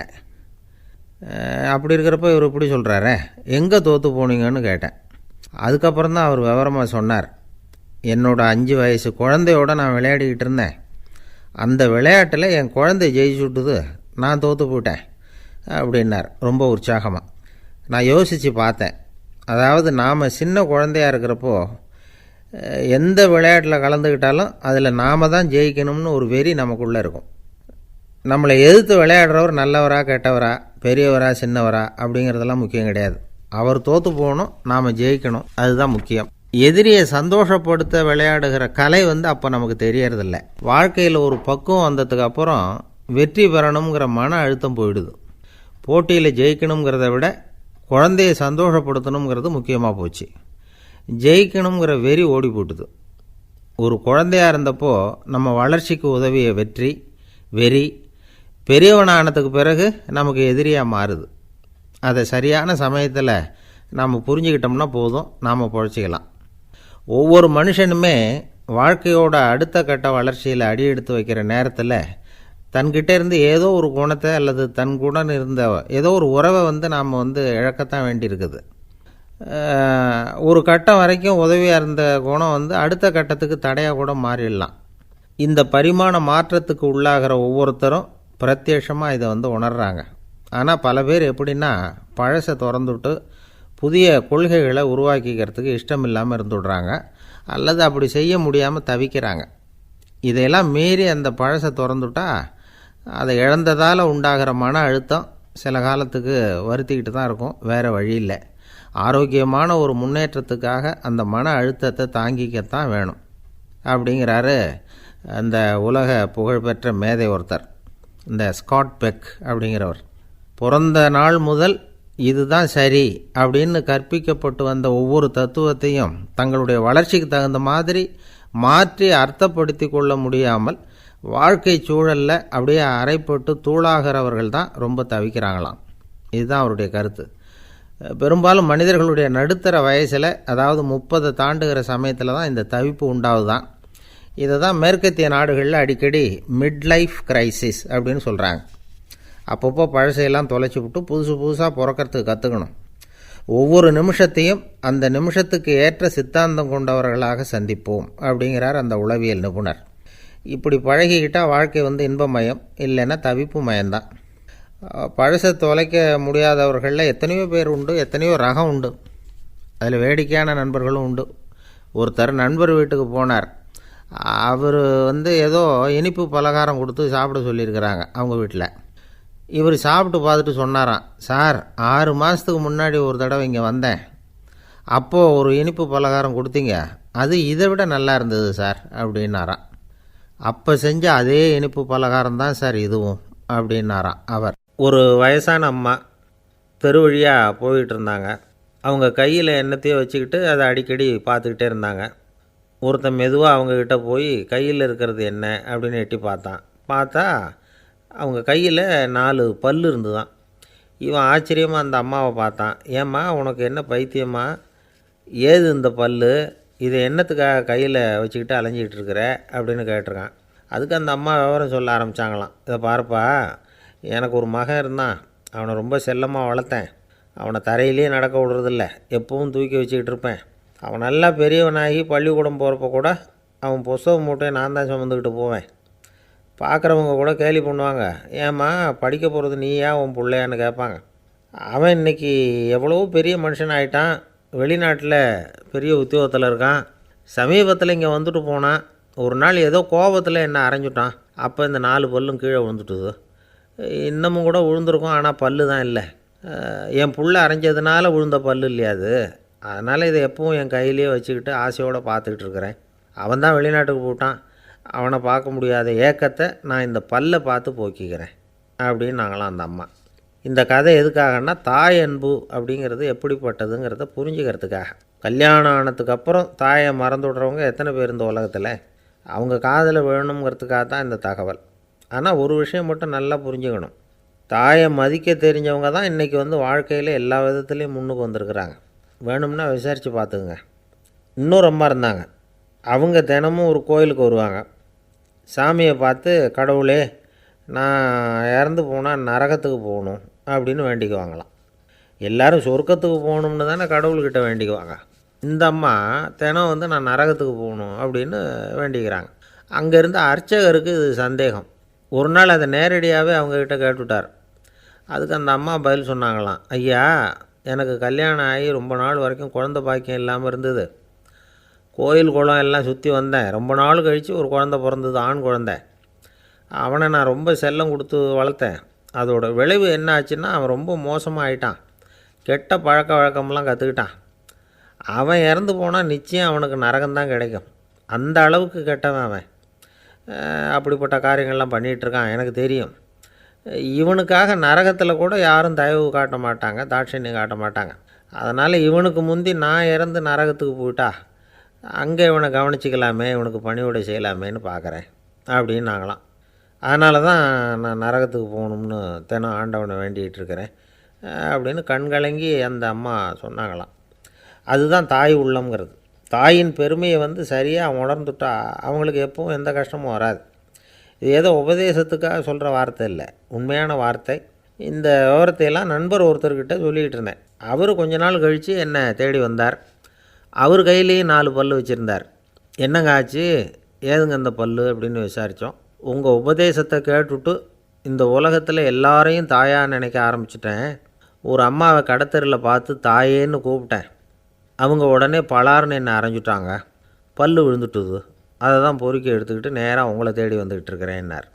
அப்படி இருக்கிறப்ப இவர் இப்படி சொல்கிறாரே, எங்கே தோற்று போனீங்கன்னு கேட்டேன். அதுக்கப்புறம் தான் அவர் விவரமாக சொன்னார். என்னோட 5 வயசு குழந்தையோட நான் விளையாடிக்கிட்டு இருந்தேன். அந்த விளையாட்டில் என் குழந்தை ஜெயிச்சு விட்டுது, நான் தோற்று போயிட்டேன் அப்படின்னார் ரொம்ப உற்சாகமாக. நான் யோசித்து பார்த்தேன். அதாவது நாம் சின்ன குழந்தையாக இருக்கிறப்போ எந்த விளையாட்டில் கலந்துக்கிட்டாலும் அதில் நாம் தான் ஜெயிக்கணும்னு ஒரு வெறி நமக்குள்ளே இருக்கும். நம்மளை எதிர்த்து விளையாடுறவர் நல்லவரா கெட்டவரா, பெரியவரா சின்னவரா அப்படிங்கிறதெல்லாம் முக்கியம் கிடையாது. அவர் தோற்று போகணும், நாம் ஜெயிக்கணும், அதுதான் முக்கியம். எதிரியை சந்தோஷப்படுத்த விளையாடுகிற கலை அப்போ நமக்கு தெரியறதில்ல. வாழ்க்கையில் ஒரு பக்குவம் வந்ததுக்கு அப்புறம் வெற்றி பெறணுங்கிற மன அழுத்தம் போயிடுது. போட்டியில் ஜெயிக்கணுங்கிறத விட குழந்தையை சந்தோஷப்படுத்தணுங்கிறது முக்கியமாக போச்சு. ஜெயிக்கணுங்கிற வெறி ஓடி போட்டுது. ஒரு குழந்தையாக இருந்தப்போ நம்ம வளர்ச்சிக்கு உதவிய வெறி பெரியவனானதுக்கு பிறகு நமக்கு எதிரியாக மாறுது. அதை சரியான சமயத்தில் நாம் புரிஞ்சுக்கிட்டோம்னா போதும், நாம் பொழைச்சிக்கலாம். ஒவ்வொரு மனுஷனுமே வாழ்க்கையோட அடுத்த கட்ட வளர்ச்சியில் அடி எடுத்து வைக்கிற நேரத்தில் தன்கிட்ட இருந்து ஏதோ ஒரு குணத்தை அல்லது தன் குணம் இருந்த ஏதோ ஒரு உறவை நாம் இழக்கத்தான் வேண்டியிருக்குது. ஒரு கட்டம் வரைக்கும் உதவியாக இருந்த குணம் அடுத்த கட்டத்துக்கு தடையாக கூட மாறிடலாம். இந்த பரிமாண மாற்றத்துக்கு உள்ளாகிற ஒவ்வொருத்தரும் பிரத்யட்சமாக இதை உணர்றாங்க. ஆனால் பல பேர் எப்படின்னா பழசை திறந்துவிட்டு புதிய கொள்கைகளை உருவாக்கிக்கிறதுக்கு இஷ்டம் இல்லாமல் இருந்துவிடுறாங்க, அல்லது அப்படி செய்ய முடியாமல் தவிக்கிறாங்க. இதையெல்லாம் மீறி அந்த பழசை திறந்துவிட்டா அதை இழந்ததால் உண்டாகிற மன அழுத்தம் சில காலத்துக்கு வருத்திக்கிட்டு தான் இருக்கும், வேறு வழி இல்லை. ஆரோக்கியமான ஒரு முன்னேற்றத்துக்காக அந்த மன அழுத்தத்தை தாங்கிக்கத்தான் வேணும் அப்படிங்கிறாரு அந்த உலக புகழ்பெற்ற மேதை ஒருத்தர், இந்த ஸ்காட் பெக் அப்படிங்கிறவர். பிறந்த நாள் முதல் இதுதான் சரி அப்படின்னு கற்பிக்கப்பட்டு வந்த ஒவ்வொரு தத்துவத்தையும் தங்களுடைய வளர்ச்சிக்கு தகுந்த மாதிரி மாற்றி அர்த்தப்படுத்தி கொள்ள முடியாமல் வாழ்க்கை சூழலில் அப்படியே அரைப்பட்டு தூளாகிறவர்கள் தான் ரொம்ப தவிக்கிறாங்களாம். இதுதான் அவருடைய கருத்து. பெரும்பாலும் மனிதர்களுடைய நடுத்தர வயசில், அதாவது 30 தாண்டுகிற சமயத்தில் தான் இந்த தவிப்பு உண்டாகுதான். இதை தான் மேற்கத்திய நாடுகளில் அடிக்கடி மிட் லைஃப் கிரைசிஸ் அப்படின்னு சொல்கிறாங்க. அப்பப்போ பழசையெல்லாம் தொலைச்சி விட்டு புதுசாக பிறக்கிறதுக்கு கற்றுக்கணும். ஒவ்வொரு நிமிஷத்தையும் அந்த நிமிஷத்துக்கு ஏற்ற சித்தாந்தம் கொண்டவர்களாக சந்திப்போம் அப்படிங்கிறார் அந்த உளவியல் நிபுணர். இப்படி பழகிக்கிட்டால் வாழ்க்கை இன்பமயம், இல்லைன்னா தவிப்பு மயம்தான். பழசை தொலைக்க முடியாதவர்களில் எத்தனையோ பேர் உண்டு, எத்தனையோ ரகம் உண்டு. அதில் வேடிக்கையான நண்பர்களும் உண்டு. ஒருத்தர் நண்பர் வீட்டுக்கு போனார். அவர் ஏதோ இனிப்பு பலகாரம் கொடுத்து சாப்பிட சொல்லியிருக்கிறாங்க அவங்க வீட்டில். இவர் சாப்பிட்டு பார்த்துட்டு சொன்னாராம், சார் 6 மாதத்துக்கு முன்னாடி ஒரு தடவை இங்கே வந்தேன், அப்போது ஒரு இனிப்பு பலகாரம் கொடுத்தீங்க, அது இதை விட நல்லா இருந்தது சார் அப்படின்னாராம். அப்போ செஞ்ச அதே இனிப்பு பலகாரம் தான் சார் இதுவும் அப்படின்னாராம் அவர். ஒரு வயசான அம்மா தெரு வழியாக போயிட்டு இருந்தாங்க. அவங்க கையில் எண்ணத்தையோ வச்சுக்கிட்டு அதை அடிக்கடி பார்த்துக்கிட்டே இருந்தாங்க. ஒருத்தன் மெதுவாக அவங்கக்கிட்ட போய் கையில் இருக்கிறது என்ன அப்படின்னு எட்டி பார்த்தா அவங்க கையில் 4 பல் இருந்துதான். இவன் ஆச்சரியமாக அந்த அம்மாவை பார்த்தான். ஏம்மா, உனக்கு என்ன பைத்தியமா, ஏது இந்த பல், இதை என்னத்துக்காக கையில் வச்சுக்கிட்டு அலைஞ்சிக்கிட்டு இருக்கிற அப்படின்னு கேட்டிருக்கான். அதுக்கு அந்த அம்மா விவரம் சொல்ல ஆரம்பித்தாங்களாம். இதை பாருப்பா, எனக்கு ஒரு மகன் இருந்தான், அவனை ரொம்ப செல்லமாக வளர்த்தேன். அவனை தரையிலேயே நடக்க விடுறதில்ல, எப்பவும் தூக்கி வச்சுக்கிட்டு இருப்பேன். அவன் நல்லா பெரியவனாகி பள்ளிக்கூடம் போகிறப்ப கூட அவன் புஸ்தக மூட்டையை நான் தான் சுமந்துக்கிட்டு போவேன். பார்க்குறவங்க கூட கேலி பண்ணுவாங்க, ஏம்மா படிக்க போகிறது நீயா உன் பிள்ளையான்னு கேட்பாங்க. அவன் இன்றைக்கி எவ்வளோ பெரிய மனுஷன் ஆகிட்டான், வெளிநாட்டில் பெரிய உத்தியோகத்தில் இருக்கான். சமீபத்தில் இங்கே வந்துட்டு போனான். ஒரு நாள் ஏதோ கோபத்தில் என்ன அரைஞ்சுட்டான். அப்போ இந்த 4 பல்லும் கீழே விழுந்துட்டுது. இன்னமும் கூட விழுந்திருக்கும், ஆனால் பல்லு தான் இல்லை. என் புள்ள அரைஞ்சதுனால விழுந்த பல்லு இல்லையா அது. அதனால் இதை எப்பவும் என் கையிலேயே வச்சுக்கிட்டு ஆசையோடு பார்த்துக்கிட்டு இருக்கிறேன். அவன் தான் வெளிநாட்டுக்கு போட்டான், அவனை பார்க்க முடியாத ஏக்கத்தை நான் இந்த பல்லை பார்த்து போக்கிக்கிறேன் அப்படின்னு நாங்களாம் அந்த அம்மா. இந்த கதை எதுக்காகன்னா, தாய் அன்பு அப்படிங்கிறது எப்படிப்பட்டதுங்கிறத புரிஞ்சுக்கிறதுக்காக. கல்யாணம் ஆனதுக்கப்புறம் தாயை மறந்து விடுறவங்க எத்தனை பேர் இந்த உலகத்தில், அவங்க காதில் வேணுங்கிறதுக்காக தான் இந்த தகவல். ஆனால் ஒரு விஷயம் மட்டும் நல்லா புரிஞ்சுக்கணும், தாயை மதிக்க தெரிஞ்சவங்க தான் இன்றைக்கி வாழ்க்கையில் எல்லா விதத்துலேயும் முன்னுக்கு வந்திருக்கிறாங்க. வேணும்னா விசாரித்து பார்த்துக்குங்க. இன்னொரு அம்மா இருந்தாங்க. அவங்க தினமும் ஒரு கோயிலுக்கு வருவாங்க. சாமியை பார்த்து, கடவுளே நான் இறந்து போனால் நரகத்துக்கு போகணும் அப்படின்னு வேண்டிக்குவாங்களாம். எல்லோரும் சொர்க்கத்துக்கு போகணும்னு தானே கடவுள்கிட்ட வேண்டிக்குவாங்க. இந்த அம்மா தினம் நான் நரகத்துக்கு போகணும் அப்படின்னு வேண்டிக்கிறாங்க. அங்கே இருந்த அர்ச்சகருக்கு இது சந்தேகம். ஒரு நாள் அதை நேரடியாகவே அவங்கக்கிட்ட கேட்டுவிட்டார். அதுக்கு அந்த அம்மா பதில் சொன்னாங்களாம், ஐயா, எனக்கு கல்யாணம் ஆகி ரொம்ப நாள் வரைக்கும் குழந்தை பாக்கியம் இல்லாமல் இருந்தது. கோயில் குளம் எல்லாம் சுற்றி வந்தேன். ரொம்ப நாள் கழித்து ஒரு குழந்தை பிறந்தது, ஆண் குழந்தை. அவனை நான் ரொம்ப செல்லம் கொடுத்து வளர்த்தேன். அதோட விளைவு என்ன ஆச்சுன்னா, அவன் ரொம்ப மோசமாக ஆகிட்டான். கெட்ட பழக்க வழக்கம்லாம் கற்றுக்கிட்டான். அவன் இறந்து போனால் நிச்சயம் அவனுக்கு நரகம்தான் கிடைக்கும். அந்த அளவுக்கு கெட்டவன் அவன். அப்படிப்பட்ட காரியங்கள்லாம் பண்ணிகிட்ருக்கான், எனக்கு தெரியும். இவனுக்காக நரகத்தில் கூட யாரும் தயவு காட்ட மாட்டாங்க, தாட்சண்யம் காட்ட மாட்டாங்க. அதனால் இவனுக்கு முந்தி நான் இறந்து நரகத்துக்கு போயிட்டா அங்கே இவனை கவனிச்சிக்கலாமே, இவனுக்கு பணிவிடை செய்யலாமேன்னு பார்க்குறேன் அப்படின்னு நாங்களாம். அதனால தான் நான் நரகத்துக்கு போகணும்னு தினம் ஆண்டவனை வேண்டிகிட்டு இருக்கிறேன் அப்படின்னு கண்கலங்கி அந்த அம்மா சொன்னாங்களாம். அதுதான் தாய் உள்ளம்ங்கிறது. தாயின் பெருமையை சரியாக உணர்ந்துட்டா அவங்களுக்கு எப்பவும் எந்த கஷ்டமும் வராது. இது ஏதோ உபதேசத்துக்காக சொல்கிற வார்த்தை இல்லை, உண்மையான வார்த்தை. இந்த விவரத்தையெல்லாம் நண்பர் ஒருத்தர்கிட்ட சொல்லிக்கிட்டு இருந்தேன். அவர் கொஞ்ச நாள் கழித்து என்னை தேடி வந்தார். அவர் கையிலேயும் 4 பல் வச்சுருந்தார். என்னங்க ஆச்சு, ஏதுங்க அந்த பல் அப்படின்னு விசாரித்தோம். உங்கள் உபதேசத்தை கேட்டுவிட்டு இந்த உலகத்தில் எல்லாரையும் தாயாக நினைக்க ஆரம்பிச்சிட்டேன். ஒரு அம்மாவை கடத்தரில் பார்த்து தாயேன்னு கூப்பிட்டேன். அவங்க உடனே பலார்னு என்னை அரைஞ்சிட்டாங்க, பல் விழுந்துட்டுது. அதை தான் பொறுக்கி எடுத்துக்கிட்டு நேராக உங்களை தேடி வந்துக்கிட்டு இருக்கிறேன்னார்.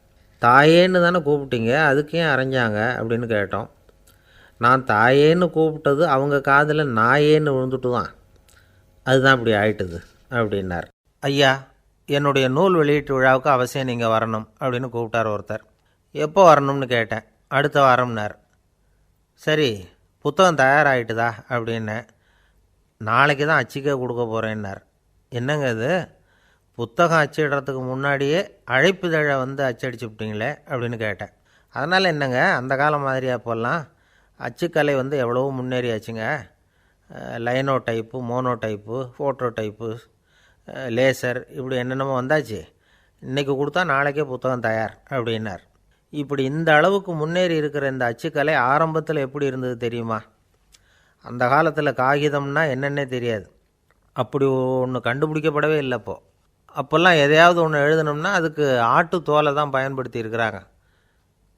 தாயேன்னு தானே கூப்பிட்டீங்க, அதுக்கு ஏன் அரைஞ்சாங்க அப்படின்னு கேட்டோம். நான் தாயேன்னு கூப்பிட்டது அவங்க காதில் நாயேன்னு விழுந்துட்டு தான், அதுதான் இப்படி ஆயிட்டுது அப்படின்னார். ஐயா, என்னுடைய நூல் வெளியீட்டு விழாவுக்கு அவசியம் நீங்கள் வரணும் அப்படின்னு கூப்பிட்டார் ஒருத்தர். எப்போ வரணும்னு கேட்டேன். அடுத்த வாரம்னார். சரி, புத்தகம் தயாராகிட்டுதா அப்படின்னேன். நாளைக்கு தான் அச்சிக்க கொடுக்க போகிறேன்னார். என்னங்க இது, புத்தகம் அச்சிடுறதுக்கு முன்னாடியே அழைப்புதழை வந்து அச்சடிச்சு விட்டீங்களே அப்படின்னு கேட்டேன். அதனால் என்னங்க, அந்த காலம் மாதிரியா போடலாம், அச்சுக்கலை வந்து எவ்வளவோ முன்னேறியாச்சுங்க. Linotype, monotype, phototype, laser, இப்படி என்னென்னமோ வந்தாச்சு. இன்றைக்கி கொடுத்தா நாளைக்கே புத்தகம் தயார் அப்படின்னார். இப்படி இந்த அளவுக்கு முன்னேறி இருக்கிற இந்த அச்சுக்கலை ஆரம்பத்தில் எப்படி இருந்தது தெரியுமா? அந்த காலத்தில் காகிதம்னா என்னென்னே தெரியாது. அப்படி ஒன்று கண்டுபிடிக்கப்படவே இல்லை. அப்போல்லாம் எதையாவது ஒன்று எழுதணும்னா அதுக்கு ஆட்டு தோலை தான் பயன்படுத்தி இருக்கிறாங்க.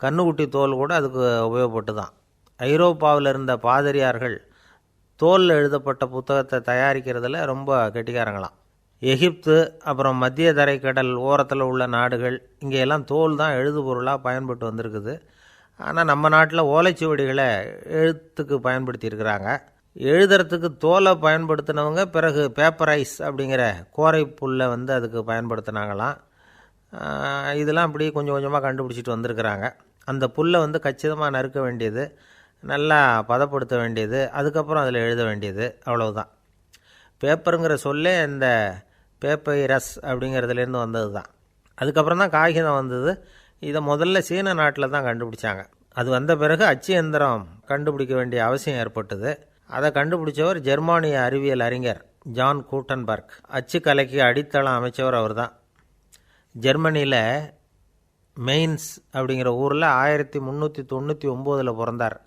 கண்ணுக்குட்டி தோல் கூட அதுக்கு உபயோகப்பட்டு தான். ஐரோப்பாவில் இருந்த பாதிரியார்கள் தோலில் எழுதப்பட்ட புத்தகத்தை தயாரிக்கிறதுல ரொம்ப கெட்டிக்காரங்களாம். எகிப்து, அப்புறம் மத்திய தரைக்கடல் ஓரத்தில் உள்ள நாடுகள், இங்கே எல்லாம் தோல் தான் எழுதுபொருளாக பயன்பட்டு வந்திருக்குது. ஆனால் நம்ம நாட்டில் ஓலைச்சுவடிகளை எழுத்துக்கு பயன்படுத்தியிருக்கிறாங்க. எழுதுறதுக்கு தோலை பயன்படுத்தினவங்க பிறகு பேப்பரைஸ் அப்படிங்கிற கோரை புல்லை வந்து அதுக்கு பயன்படுத்தினாங்களாம். இதெல்லாம் இப்படி கொஞ்சம் கொஞ்சமாக கண்டுபிடிச்சிட்டு வந்திருக்கிறாங்க. அந்த புல்லை வந்து கச்சிதமாக நறுக்க வேண்டியது, நல்லா பதப்படுத்த வேண்டியது, அதுக்கப்புறம் அதில் எழுத வேண்டியது, அவ்வளவுதான். பேப்பருங்கிற சொல்லே இந்த பேப்பைரஸ் அப்படிங்கிறதுலேருந்து வந்தது தான். அதுக்கப்புறம் தான் காகிதம் வந்தது. இதை முதல்ல சீன நாட்டில் தான் கண்டுபிடிச்சாங்க. அது வந்த பிறகு அச்சு எந்திரம் கண்டுபிடிக்க வேண்டிய அவசியம் ஏற்பட்டது. அதை கண்டுபிடிச்சவர் ஜெர்மானிய அறிவியல் அறிஞர் ஜான் கூட்டன்பர்க். அச்சு கலைக்கு அடித்தளம் அமைச்சவர் அவர் தான். ஜெர்மனியில் மெயின்ஸ் அப்படிங்கிற ஊரில் 1399 பிறந்தார்.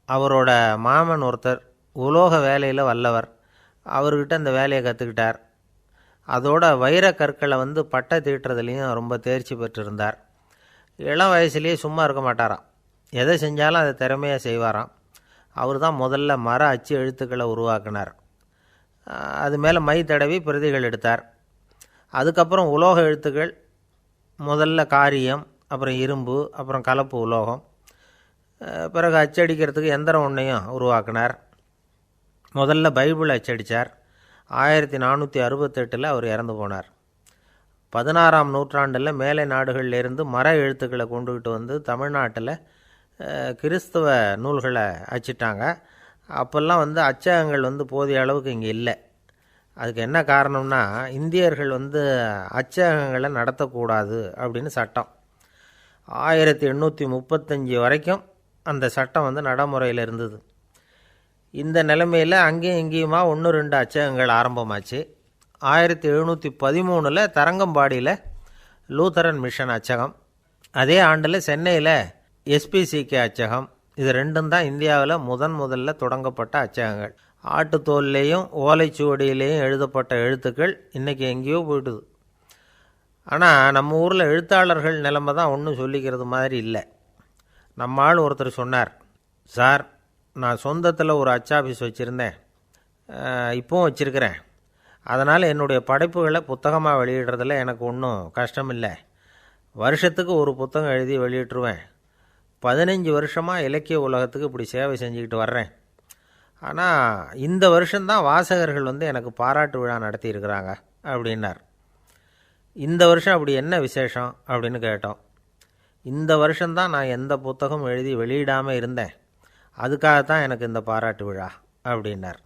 அவரோட மாமன் ஒருத்தர் உலோக வேலையில் வல்லவர். அவர்கிட்ட அந்த வேலையை கற்றுக்கிட்டார். அதோட வைர கற்களை வந்து பட்டை தீட்டுறதுலேயும் ரொம்ப தேர்ச்சி பெற்றிருந்தார். இளம் வயசுலேயே சும்மா இருக்க மாட்டாராம். எதை செஞ்சாலும் அதை திறமையாக செய்வாராம். அவர் தான் முதல்ல மர அச்சு எழுத்துக்களை உருவாக்கினார். அது மேலே மை தடவி பிரதிகள் எடுத்தார். அதுக்கப்புறம் உலோக எழுத்துக்கள், முதல்ல காரியம், அப்புறம் இரும்பு, அப்புறம் கலப்பு உலோகம், பிறகு அச்சடிக்கிறதுக்கு எந்திரம் ஒன்றையும் உருவாக்கினார். முதல்ல பைபிள் அச்சடித்தார். 1468 அவர் இறந்து போனார். 16ஆம் நூற்றாண்டில் மேலை நாடுகளிலிருந்து மர எழுத்துக்களை கொண்டுகிட்டு வந்து தமிழ்நாட்டில் கிறிஸ்தவ நூல்களை அச்சிட்டாங்க. அப்போல்லாம் வந்து அச்சகங்கள் வந்து போதிய அளவுக்கு இங்கே இல்லை. அதுக்கு என்ன காரணம்னா, இந்தியர்கள் வந்து அச்சகங்களை நடத்தக்கூடாது அப்படின்னு சட்டம். 1835 வரைக்கும் அந்த சட்டம் வந்து நடைமுறையில் இருந்தது. இந்த நிலைமையில் அங்கேயும் இங்கேயுமா 1-2 அச்சகங்கள் ஆரம்பமாச்சு. 1713 தரங்கம்பாடியில் லூத்தரன் மிஷன் அச்சகம், அதே ஆண்டில் சென்னையில் எஸ்பிசிகே அச்சகம், இது ரெண்டும் தான் இந்தியாவில் முதல்ல தொடங்கப்பட்ட அச்சகங்கள். ஆட்டுத்தோல்லையும் ஓலைச்சுவடியிலையும் எழுதப்பட்ட எழுத்துக்கள் இன்றைக்கி எங்கேயோ போயிடுது. ஆனால் நம்ம ஊரில் எழுத்தாளர்கள் நிலைமை தான் ஒன்றும் சொல்லிக்கிறது மாதிரி இல்லை. நம்ம ஆள் ஒருத்தர் சொன்னார், சார், நான் சொந்தத்தில் ஒரு அச்சாபீஸ் வச்சுருந்தேன், இப்போவும் வச்சுருக்கிறேன். அதனால் என்னுடைய படைப்புகளை புத்தகமாக வெளியிடுறதில் எனக்கு ஒன்றும் கஷ்டம் இல்லை. வருஷத்துக்கு ஒரு புத்தகம் எழுதி வெளியிட்டுருவேன். 15 வருஷமாக இலக்கிய உலகத்துக்கு இப்படி சேவை செஞ்சுக்கிட்டு வர்றேன். ஆனால் இந்த வருஷம்தான் வாசகர்கள் வந்து எனக்கு பாராட்டு விழா நடத்தியிருக்கிறாங்க அப்படின்னார். இந்த வருஷம் அப்படி என்ன விசேஷம் அப்படின்னு கேட்டோம். இந்த வருஷம்தான் நான் எந்த புத்தகம் எழுதி வெளியிடாமல் இருந்தேன், அதுக்காகத்தான் எனக்கு இந்த பாராட்டு விழா அப்படின்னார்.